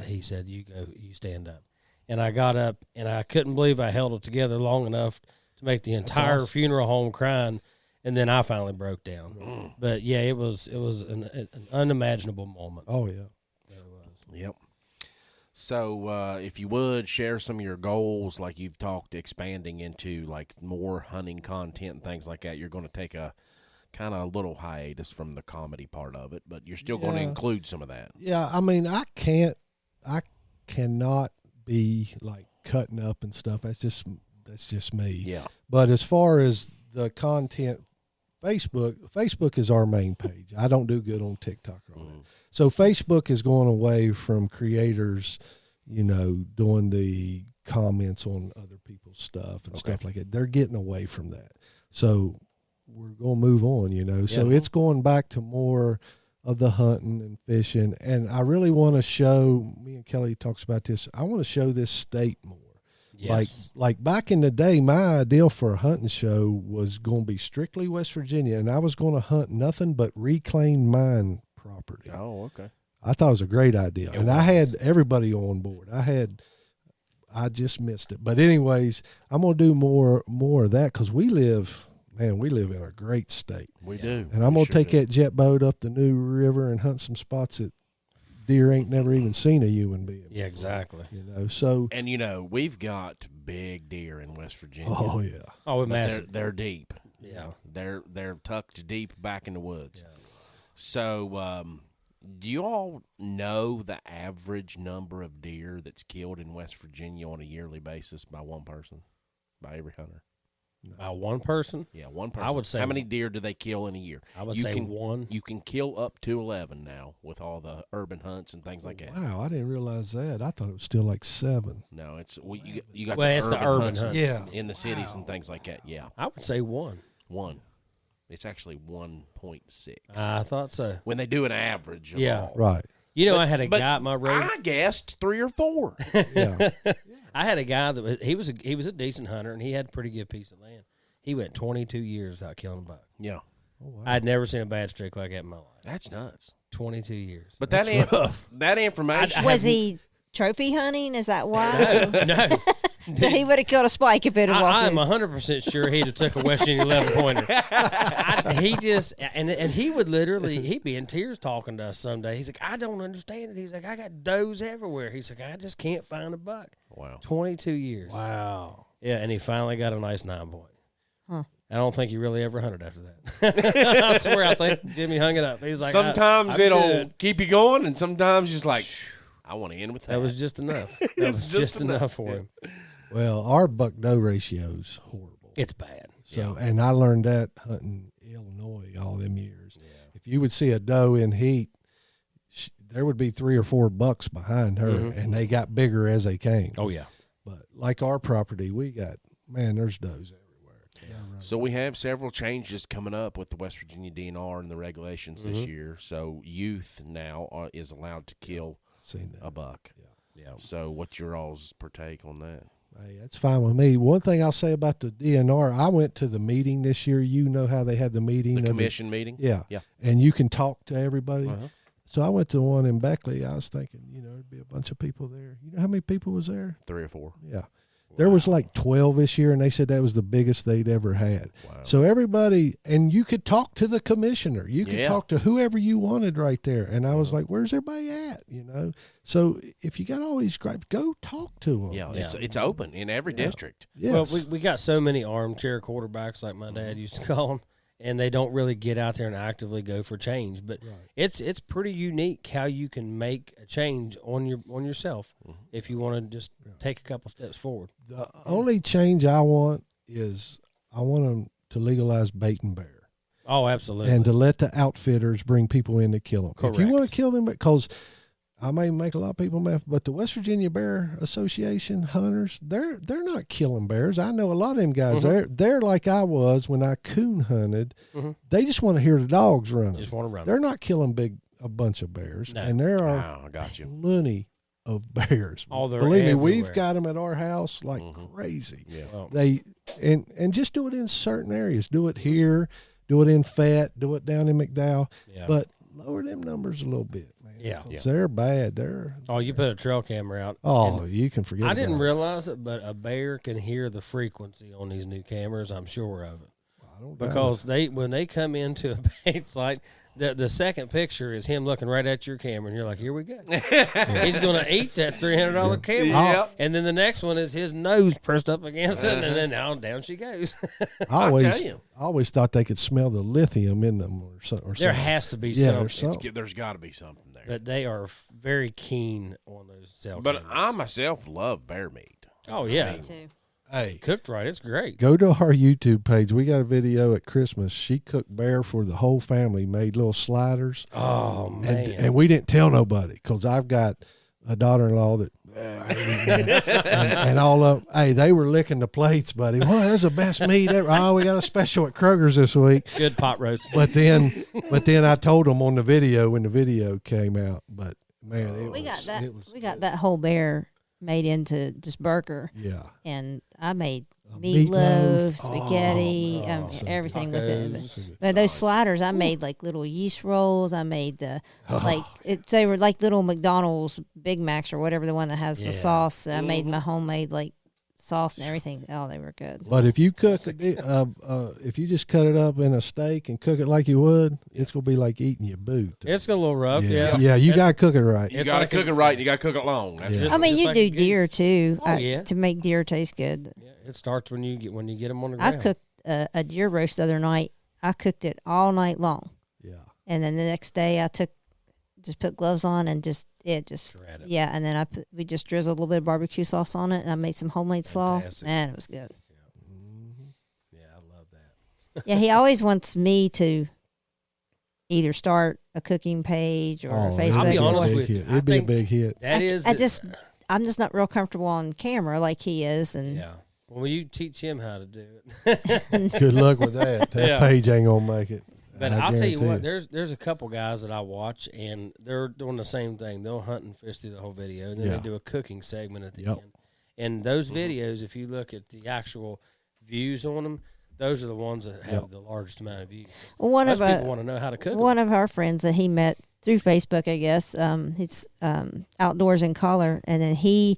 He said, you go, you stand up. And I got up, and I couldn't believe I held it together long enough to make the entire funeral home crying, and then I finally broke down. But, yeah, it was an unimaginable moment. Oh, yeah. Yep. So if you would share some of your goals, like you've talked expanding into like more hunting content and things like that, you're going to take a kind of a little hiatus from the comedy part of it, but you're still going to include some of that. Yeah, I mean, I cannot be like cutting up and stuff. That's just me. Yeah. But as far as the content, Facebook is our main page. I don't do good on TikTok or all that. So Facebook is going away from creators, doing the comments on other people's stuff and stuff like that. They're getting away from that. So we're going to move on, So it's going back to more of the hunting and fishing. And I really want to show, me and Kelly talks about this, I want to show this state more. Yes. Like back in the day, my ideal for a hunting show was going to be strictly West Virginia, and I was going to hunt nothing but reclaimed mine property. Oh, okay. I thought it was a great idea, and I had everybody on board. I just missed it, but anyways, I'm gonna do more of that because we live in a great state. We do, and I'm gonna take that jet boat up the New River and hunt some spots that deer ain't never even seen a human being. Yeah, exactly. So and we've got big deer in West Virginia. Oh yeah. Oh, massive. They're deep. Yeah. They're tucked deep back in the woods. Yeah. So, do you all know the average number of deer that's killed in West Virginia on a yearly basis by one person, by every hunter? By one person? Yeah, one person. I would say. How many deer do they kill in a year? I would say one. You can kill up to 11 now with all the urban hunts and things like that. Wow, I didn't realize that. I thought it was still like 7. No, it's you got it's the the urban hunts hunts. in the cities and things like that. Yeah, I would say one. one. It's actually 1.6. I thought so. When they do an average of Yeah. all. Right. I had a guy at my road. I guessed 3 or 4. Yeah. I had a guy that he was a decent hunter, and he had a pretty good piece of land. He went 22 years without killing a buck. Yeah. Oh, wow. I'd never seen a bad streak like that in my life. That's nuts. 22 years. But that information. Was he trophy hunting? Is that why? No. So he would have killed a spike if it had walked I am in. 100% sure he'd have took a West Virginia 11-pointer. He just, and he would literally, he'd be in tears talking to us someday. He's like, I don't understand it. He's like, I got does everywhere. He's like, I just can't find a buck. Wow. 22 years. Wow. Yeah, and he finally got a nice 9-point. Huh. I don't think he really ever hunted after that. I swear, I think Jimmy hung it up. He's like, sometimes I'm it'll good. keep you going, and sometimes just like, I want to end with that. That was just enough. That was just enough for him. Well, our buck-doe ratio is horrible. It's bad. So, and I learned that hunting Illinois all them years. Yeah. If you would see a doe in heat, there would be 3 or 4 bucks behind her, and they got bigger as they came. Oh, yeah. But like our property, we got, there's does everywhere. Yeah. So we have several changes coming up with the West Virginia DNR and the regulations this year. So youth now is allowed to kill a buck. Yeah. So what's your all's partake on that? Hey, that's fine with me. One thing I'll say about the DNR, I went to the meeting this year. You know how they had the meeting. The commission meeting? Yeah. Yeah. And you can talk to everybody. Uh-huh. So I went to one in Beckley. I was thinking, there'd be a bunch of people there. You know how many people was there? 3 or 4. Yeah. There was like 12 this year, and they said that was the biggest they'd ever had. Wow. So everybody, and you could talk to the commissioner. You could Yeah. talk to whoever you wanted right there. And I was like, where's everybody at, you know? So if you got all these gripes, go talk to them. Yeah, it's open in every district. Yes. Well, we got so many armchair quarterbacks, like my dad used to call them, and they don't really get out there and actively go for change. But it's pretty unique how you can make a change on yourself if you want to just take a couple steps forward. The only change I want is I want them to legalize bait and bear. Oh, absolutely. And to let the outfitters bring people in to kill them. If you want Correct. to kill them, because I may make a lot of people mad, but the West Virginia Bear Association hunters, they're not killing bears. I know a lot of them guys. They're like I was when I coon hunted. They just want to hear the dogs running. Just want to run. They're not killing a bunch of bears, No. and there are Wow, I got you. plenty of bears. Oh, they're Believe me, everywhere. we've got them at our house like crazy. Yeah. Well, They and just do it in certain areas. Do it here. Do it in Fat. Do it down in McDowell. yeah. But lower them numbers a little bit, man. Yeah. 'Cause they're bad. They're you put a trail camera out. oh, and you can forget. I didn't about it. realize it, but a bear can hear the frequency on these new cameras. I'm sure of it. I don't doubt Because when they come into a bait site, the second picture is him looking right at your camera, and you're like, here we go. He's going to eat that $300 camera. Yep. And then the next one is his nose pressed up against it, and then down she goes. I tell you. always thought they could smell the lithium in them or something. There has to be Yeah, something. there's something. There's got to be something there. But they are very keen on those cell But cameras. I myself love bear meat. Oh, yeah. too. Hey, Cooked right, it's great. go to our YouTube page. We got a video at Christmas. She cooked bear for the whole family. Made little sliders. Oh, man. And we didn't tell nobody because I've got a daughter-in-law that and all of hey, they were licking the plates, buddy. Well, that's the best meat ever. Oh, we got a special at Kroger's this week. Good pot roast. But then I told them on the video when the video came out. But man, We got that whole bear made into just burger, yeah. and I made meatloaf. meatloaf, spaghetti, so everything with it. Tacos. But those sliders, I made like little yeast rolls. I made they were like little McDonald's Big Macs or whatever, the one that has the sauce. I made my homemade like sauce and everything. Oh, they were good. But if you cook it, if you just cut it up in a steak and cook it like you would, it's gonna be like eating your boot. It's a little rough, yeah, yeah. you gotta cook it right. You It's got to like cook it right. You got to cook it long. That's Yeah. just- I mean, just you like do a goose. deer too. Oh, yeah. To make deer taste good. Yeah, it starts when you get them on the I ground. cooked a deer roast the other night. I cooked it all night long, Yeah. and then the next day I just put gloves on and just Shred it. yeah, and then we just drizzled a little bit of barbecue sauce on it, and I made some homemade slaw. Fantastic. Man, it was good. Yeah, I love that. Yeah, he always wants me to either start a cooking page or Oh, Facebook. I'll be or- honest big with you, hit. I It'd be a think big hit. That is. I'm just not real comfortable on camera like he is, and Yeah. Well, you teach him how to do it. Good luck with that. That Yeah. page ain't gonna make it. But I I'll tell you guarantee what, there's a couple guys that I watch, and they're doing the same thing. They'll hunt and fish through the whole video, and then Yeah. they do a cooking segment at the Yep. end. And those videos, if you look at the actual views on them, those are the ones that have Yep. the largest amount of views. one Most of people want to know how to cook 'em. one of our friends that he met through Facebook, I guess. He's outdoors in Collar, and then he's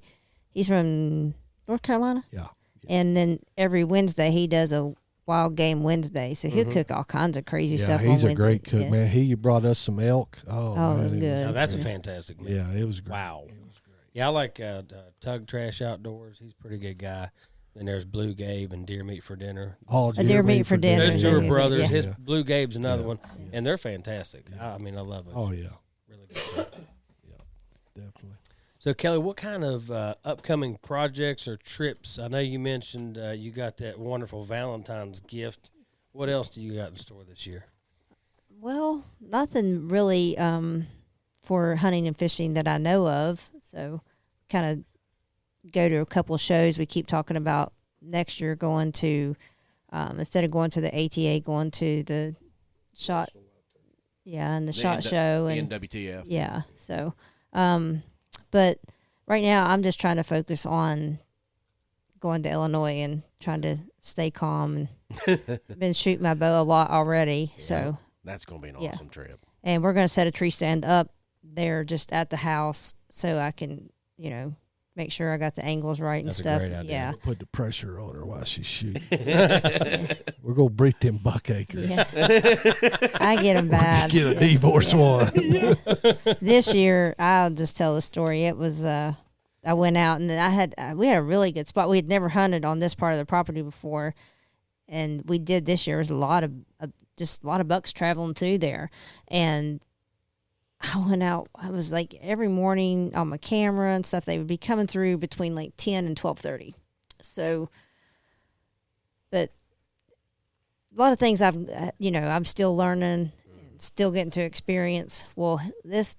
from North Carolina. Yeah. And then every Wednesday he does a wild game Wednesday, so he'll cook all kinds of crazy Yeah, stuff. he's on a Wednesday. great cook, Yeah. man. He brought us some elk. Oh, man, it was good. Now, that's a fantastic meal. Yeah, it was great. Wow. Yeah, I like Tug Trash Outdoors. He's a pretty good guy. Then there's Blue Gabe and Deer Meat for Dinner. Oh, A deer meat for dinner. Those two are Yeah. brothers. Yeah. His Yeah. Blue Gabe's another Yeah. one, and they're fantastic. I mean, I love it. Oh yeah, Really good stuff. definitely. So, Kelly, what kind of upcoming projects or trips? I know you mentioned you got that wonderful Valentine's gift. What else do you got in store this year? Well, nothing really for hunting and fishing that I know of. So, kind of go to a couple of shows. We keep talking about next year going to, instead of going to the ATA, going to the shot. Yeah, and the shot show and NWTF. yeah. So, but right now I'm just trying to focus on going to Illinois and trying to stay calm. And been shooting my bow a lot already. So, That's going to be an Yeah. awesome trip. and we're going to set a tree stand up there just at the house so I can, make sure I got the angles right That's a and stuff. great idea. Yeah. Put the pressure on her while she's shooting. We're gonna break them buckacres. Yeah. I get them bad. Get a divorce one. This year, I'll just tell the story. It was I went out and we had a really good spot. We had never hunted on this part of the property before, and we did this year. There was a lot of bucks traveling through there, and I went out. I was like every morning on my camera and stuff. They would be coming through between like 10 and 12:30. So, but a lot of things I'm still learning, still getting to experience. Well, this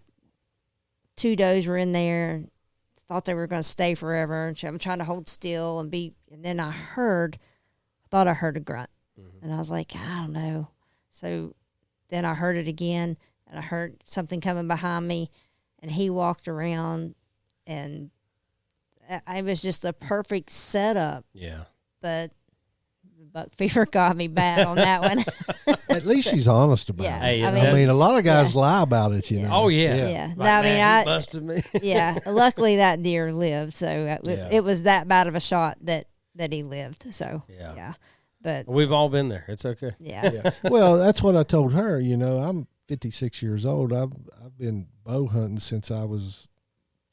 2 does were in there, thought they were going to stay forever. And I'm trying to hold still and then I thought I heard a grunt. And I was like, I don't know. So then I heard it again, and I heard something coming behind me, and he walked around, and it was just a perfect setup. Yeah. But buck fever got me bad on that one. At least she's honest about Yeah. it. Hey, I mean, a lot of guys lie about it, you know. Oh, yeah. Yeah. Like, No, I mean, man, he busted me. yeah. Luckily, that deer lived, so Yeah. it was that bad of a shot that he lived. So Yeah. But We've all been there. It's okay. yeah. Well, that's what I told her. You know, I'm 56 years old. I've been bow hunting since I was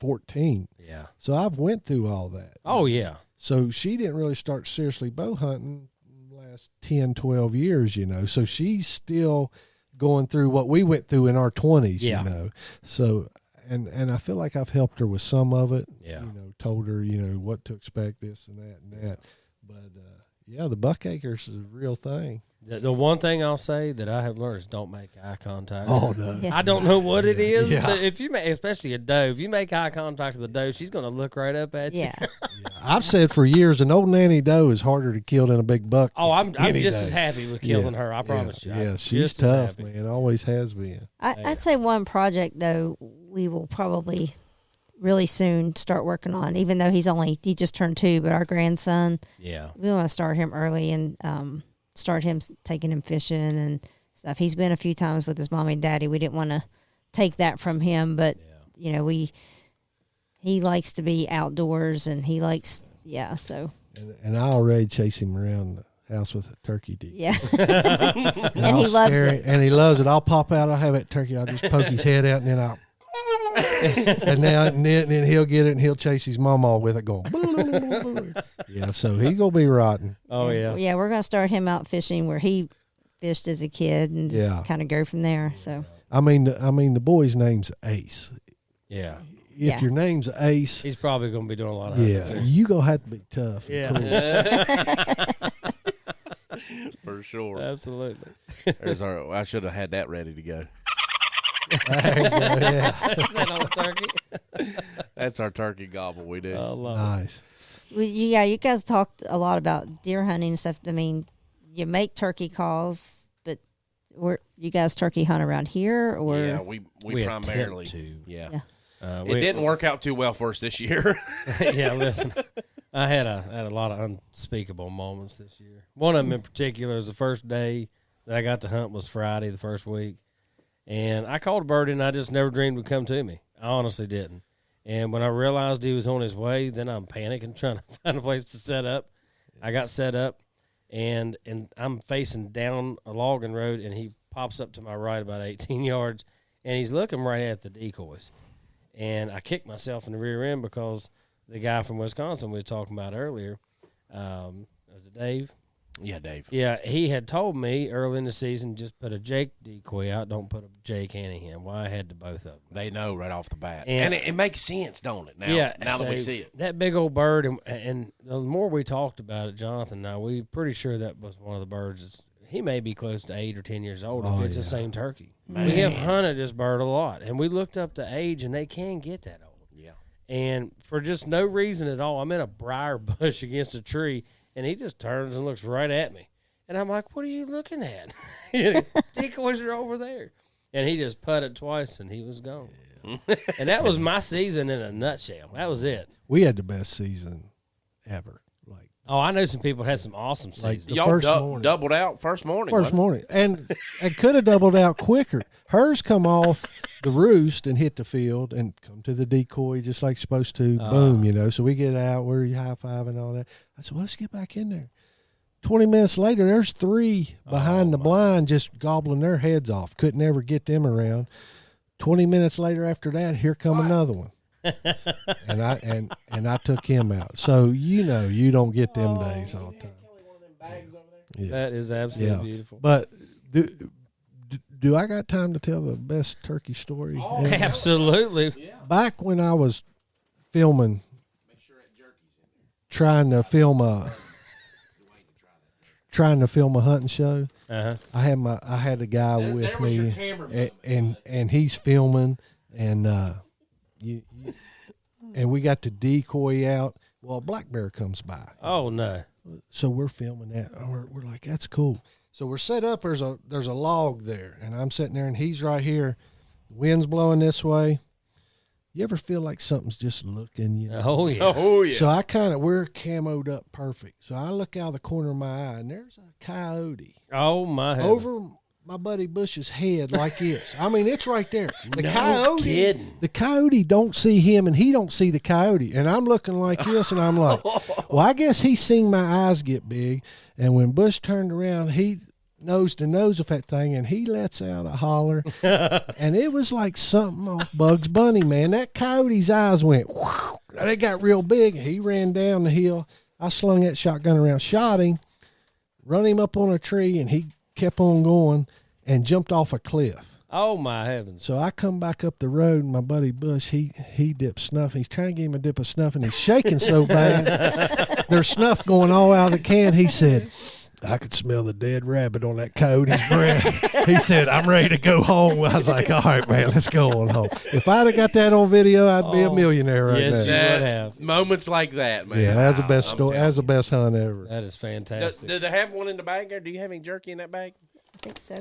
14. Yeah. So I've went through all that. Oh, yeah. So she didn't really start seriously bow hunting in the last 10, 12 years, you know. So she's still going through what we went through in our 20s, Yeah. you know. So and I feel like I've helped her with some of it. Yeah. You know, told her, you know, what to expect, this and that. But yeah, the buckacres is a real thing. The one thing I'll say that I have learned is don't make eye contact. Oh no. Yeah. I don't know what it is, Yeah. but if you make, especially a doe, if you make eye contact with a doe, she's going to look right up at you. Yeah. I've said for years an old nanny doe is harder to kill than a big buck. Oh, I'm any just day. as happy with killing her. I promise you. Yeah, I'm she's just as tough, happy. man. Always has been. I'd say one project though we will probably really soon start working on, even though he just turned 2, but our grandson, Yeah. we want to start him early and start him taking him fishing and stuff. He's been a few times with his mommy and daddy. We didn't want to take that from him, but you know, he likes to be outdoors and he likes, so. And I already chase him around the house with a turkey decoy. Yeah. And And he I'll loves scare it. him, and he loves it. I'll pop out. I'll have that turkey. I'll just poke his head out, and then I'll. and then he'll get it, and he'll chase his mama with it, going. Yeah, so he's gonna be rotten. Oh, yeah. Yeah, we're gonna start him out fishing where he fished as a kid and just Yeah. kind of go from there. So I mean, the boy's name's Ace. Yeah. If Yeah. your name's Ace, He's probably going to be doing a lot of yeah, hunting. you gonna have to be tough. and Yeah. cool. For sure. Absolutely. I should have had that ready to go. There you go, yeah. Is that on a turkey? That's our turkey gobble we do. I love Nice. well, you guys talked a lot about deer hunting and stuff. I mean, you make turkey calls, but you guys turkey hunt around here or? Yeah, we attempt primarily to. Yeah. Yeah. It didn't work out too well for us this year. Yeah, listen, I had a lot of unspeakable moments this year. One of them in particular is the first day that I got to hunt was Friday, the first week. And I called a bird and I just never dreamed would come to me. I honestly didn't. And when I realized he was on his way, then I'm panicking, trying to find a place to set up. I got set up, and I'm facing down a logging road, and he pops up to my right about 18 yards, and he's looking right at the decoys. And I kicked myself in the rear end because the guy from Wisconsin we were talking about earlier, was it Dave? Yeah, Dave. Yeah, he had told me early in the season, just put a Jake decoy out, don't put a Jake Hanahan. Well, I had to both of them. They know right off the bat. And- And it makes sense, don't it? Now, now that we so see it. that big old bird, and the more we talked about it, Jonathan and I, we pretty sure that was one of the birds that's, he may be close to 8 or 10 years old if it's the same turkey. We have hunted this bird a lot, and we looked up the age, and they can get that old. Yeah. And for just no reason at all, I'm in a briar bush against a tree, and he just turns and looks right at me. And I'm like, what are you looking at? Decoys are over there. And he just putted twice, and he was gone. And that was my season in a nutshell. That was it. We had the best season ever like Oh, I know some people had some awesome Like seasons. the Y'all first morning. doubled out first morning. first wasn't morning, and could have doubled out quicker. Hers come off the roost and hit the field and come to the decoy just like supposed to. Boom, So we get out, we're high five and all that. I said, well, let's get back in there. 20 minutes later, there's 3 behind the blind just gobbling their heads off. Couldn't ever get them around. 20 minutes later after that, here come another one. and I took him out. So you don't get them days all the time. Yeah. That is absolutely beautiful. But do I got time to tell the best turkey story? Oh, ever? absolutely. Back when I was filming, trying to film a hunting show, Uh-huh. I had a guy with me, and he's filming, and and we got to decoy out. Well, a black bear comes by, Oh, no. so we're filming that. And we're like, that's cool. So we're set up. There's a log there, and I'm sitting there, and he's right here. Wind's blowing this way. You ever feel like something's just looking? Oh, yeah. Oh yeah. So we're camoed up perfect. So I look out of the corner of my eye, and there's a coyote Oh, my heaven. over my buddy Bush's head like this. I mean, it's right there. The No coyote. kidding. The coyote don't see him, and he don't see the coyote. And I'm looking like this, and I'm like, well, I guess he's seen my eyes get big. And when Bush turned around, he nose to nose with that thing, and he lets out a holler. And it was like something off Bugs Bunny, man. That coyote's eyes went, whoosh, they got real big. He ran down the hill. I slung that shotgun around, shot him, run him up on a tree, and he kept on going and jumped off a cliff. Oh, my heavens. So I come back up the road, and my buddy Bush, he dipped snuff. He's trying to give him a dip of snuff, and he's shaking so bad. There's snuff going all out of the can. He said, I could smell the dead rabbit on that coyote's breath. He said, I'm ready to go home. I was like, all right, man, let's go on home. If I'd have got that on video, I'd be a millionaire right yes, now. you would have. Moments like that, man. Yeah, that's the Wow, best I'm story. telling That's the best hunt ever. That is fantastic. Do they have one in the bag there? Do you have any jerky in that bag? I think so.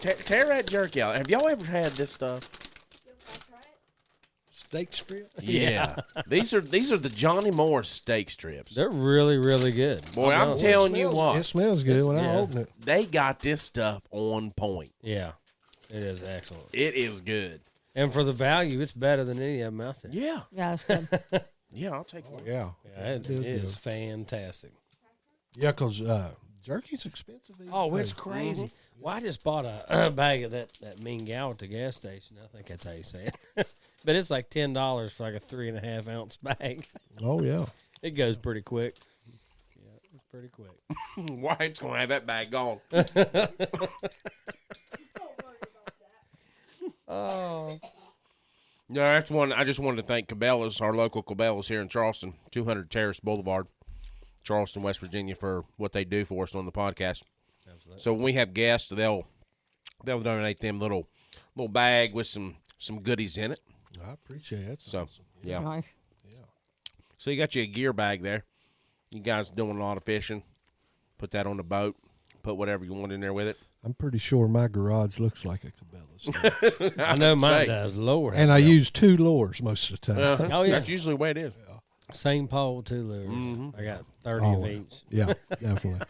Tear that jerky out. Have y'all ever had this stuff? Steak strip? Yeah. These are the Johnny Moore steak strips. They're really, really good. Boy, I'll I'm be telling you It what, smells good when I yeah. open it. they got this stuff on point. Yeah, it is excellent. It is good. And for the value, it's better than any of them out there. Yeah. Yeah, it's good. Yeah, I'll take one. Yeah. Yeah, it is fantastic. Yeah, because jerky's expensive. these Oh, it's days. crazy. Well, I just bought a bag of that mean gal at the gas station. I think that's how you say it. But it's like $10 for like a 3.5 ounce bag. Oh, yeah. It goes pretty quick. Yeah, it's pretty quick. White's going to have that bag gone. Oh. No, that's one. I just wanted to thank Cabela's, our local Cabela's here in Charleston, 200 Terrace Boulevard, Charleston, West Virginia, for what they do for us on the podcast. Absolutely. So when we have guests, they'll donate them little bag with some goodies in it. I appreciate it. So yeah. Nice. So you got you a gear bag there. You guys doing a lot of fishing. Put that on the boat. Put whatever you want in there with it. I'm pretty sure my garage looks like a Cabela's. I know mine does. Lord. And I use 2 lures most of the time. Oh, yeah. That's usually the way it is. Same pole, 2 lures. Mm-hmm. I got 30 Oh, of each. Yeah, definitely.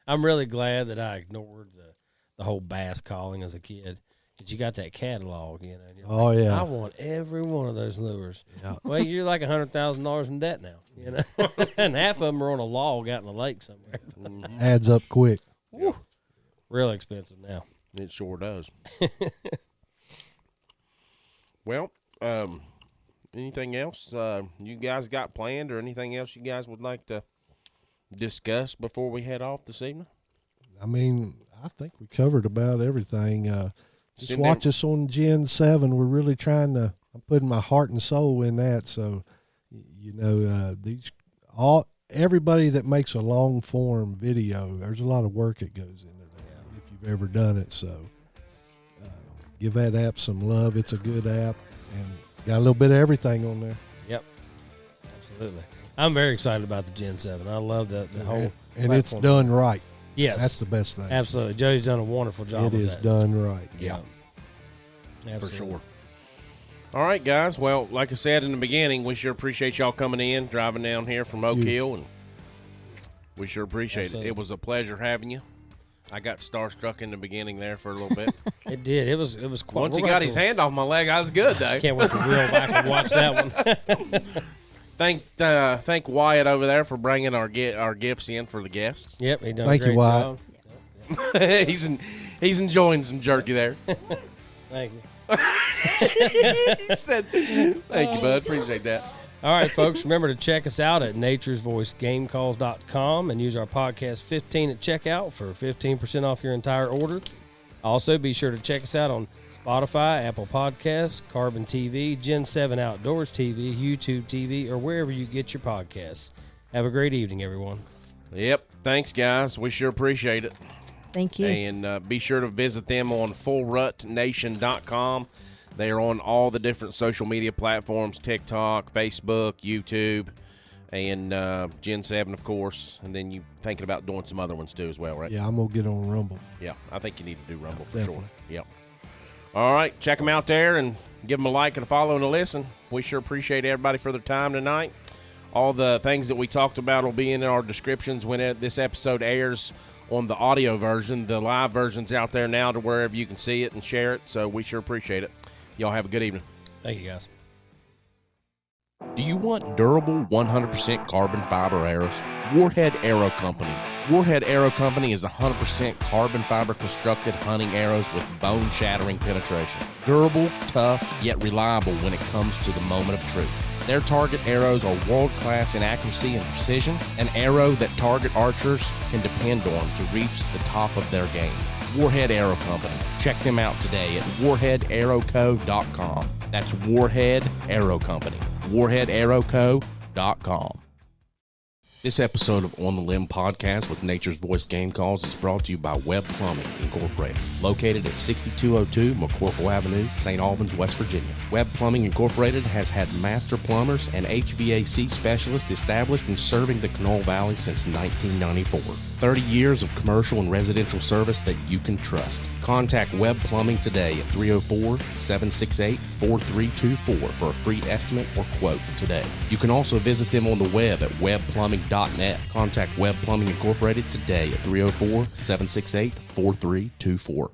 I'm really glad that I ignored the whole bass calling as a kid. Because you got that catalog, and you're Oh, like, yeah. I want every one of those lures. Yeah. Well, you're like $100,000 in debt now, and half of them are on a log out in the lake somewhere. Adds up quick. Real expensive now. It sure does. Well, anything else you guys got planned, or anything else you guys would like to discuss before we head off this evening? I mean, I think we covered about everything. Just Send watch them- us on Gen 7. We're really trying to, I'm putting my heart and soul in that. So, everybody that makes a long form video, there's a lot of work that goes into that if you've ever done it. So, give that app some love. It's a good app and got a little bit of everything on there. Yep. Absolutely. I'm very excited about the Gen 7. I love the whole And it's platform. done right. Yes. That's the best thing. Absolutely. Jody's done a wonderful job It with is that. done right. Yeah, Absolutely. for sure. All right, guys. Well, like I said in the beginning, we sure appreciate y'all coming in, driving down here from Oak Hill, and we sure appreciate it. It was a pleasure having you. I got starstruck in the beginning there for a little bit. It did. It was quite. Once he got his hand off my leg, I was good, though. Can't wait to reel back and watch that one. Thank Wyatt over there for bringing our gifts in for the guests. Yep, he done Thank a great you, Wyatt. job. he's enjoying some jerky there. Thank you. He said, "Thank you, bud. Appreciate that." All right, folks, remember to check us out at naturesvoicegamecalls.com and use our podcast 15 at checkout for 15% off your entire order. Also, be sure to check us out on Spotify, Apple Podcasts, Carbon TV, Gen 7 Outdoors TV, YouTube TV, or wherever you get your podcasts. Have a great evening, everyone. Yep. Thanks, guys. We sure appreciate it. Thank you. And be sure to visit them on fullrutnation.com. They are on all the different social media platforms, TikTok, Facebook, YouTube, and Gen 7, of course. And then you thinking about doing some other ones, too, as well, right? Yeah, I'm going to get on Rumble. Yeah, I think you need to do Rumble for Definitely. sure. Yep. All right, check them out there and give them a like and a follow and a listen. We sure appreciate everybody for their time tonight. All the things that we talked about will be in our descriptions when this episode airs on the audio version. The live version's out there now to wherever you can see it and share it, so we sure appreciate it. Y'all have a good evening. Thank you, guys. Do you want durable 100% carbon fiber arrows? Warhead Arrow Company. Warhead Arrow Company is 100% carbon fiber constructed hunting arrows with bone-shattering penetration. Durable, tough, yet reliable when it comes to the moment of truth. Their target arrows are world-class in accuracy and precision, an arrow that target archers can depend on to reach the top of their game. Warhead Arrow Company. Check them out today at warheadarrowco.com. That's Warhead Arrow Company. warheadarrowco.com. This episode of On the Limb Podcast with Nature's Voice Game Calls is brought to you by Webb Plumbing Incorporated, located at 6202 McCorkle Avenue, St. Albans, West Virginia. Webb Plumbing Incorporated has had master plumbers and HVAC specialists established and serving the Knoll Valley since 1994. 30 years of commercial and residential service that you can trust. Contact Webb Plumbing today at 304-768-4324 for a free estimate or quote today. You can also visit them on the web at webbplumbing.net. Contact Webb Plumbing Incorporated today at 304-768-4324.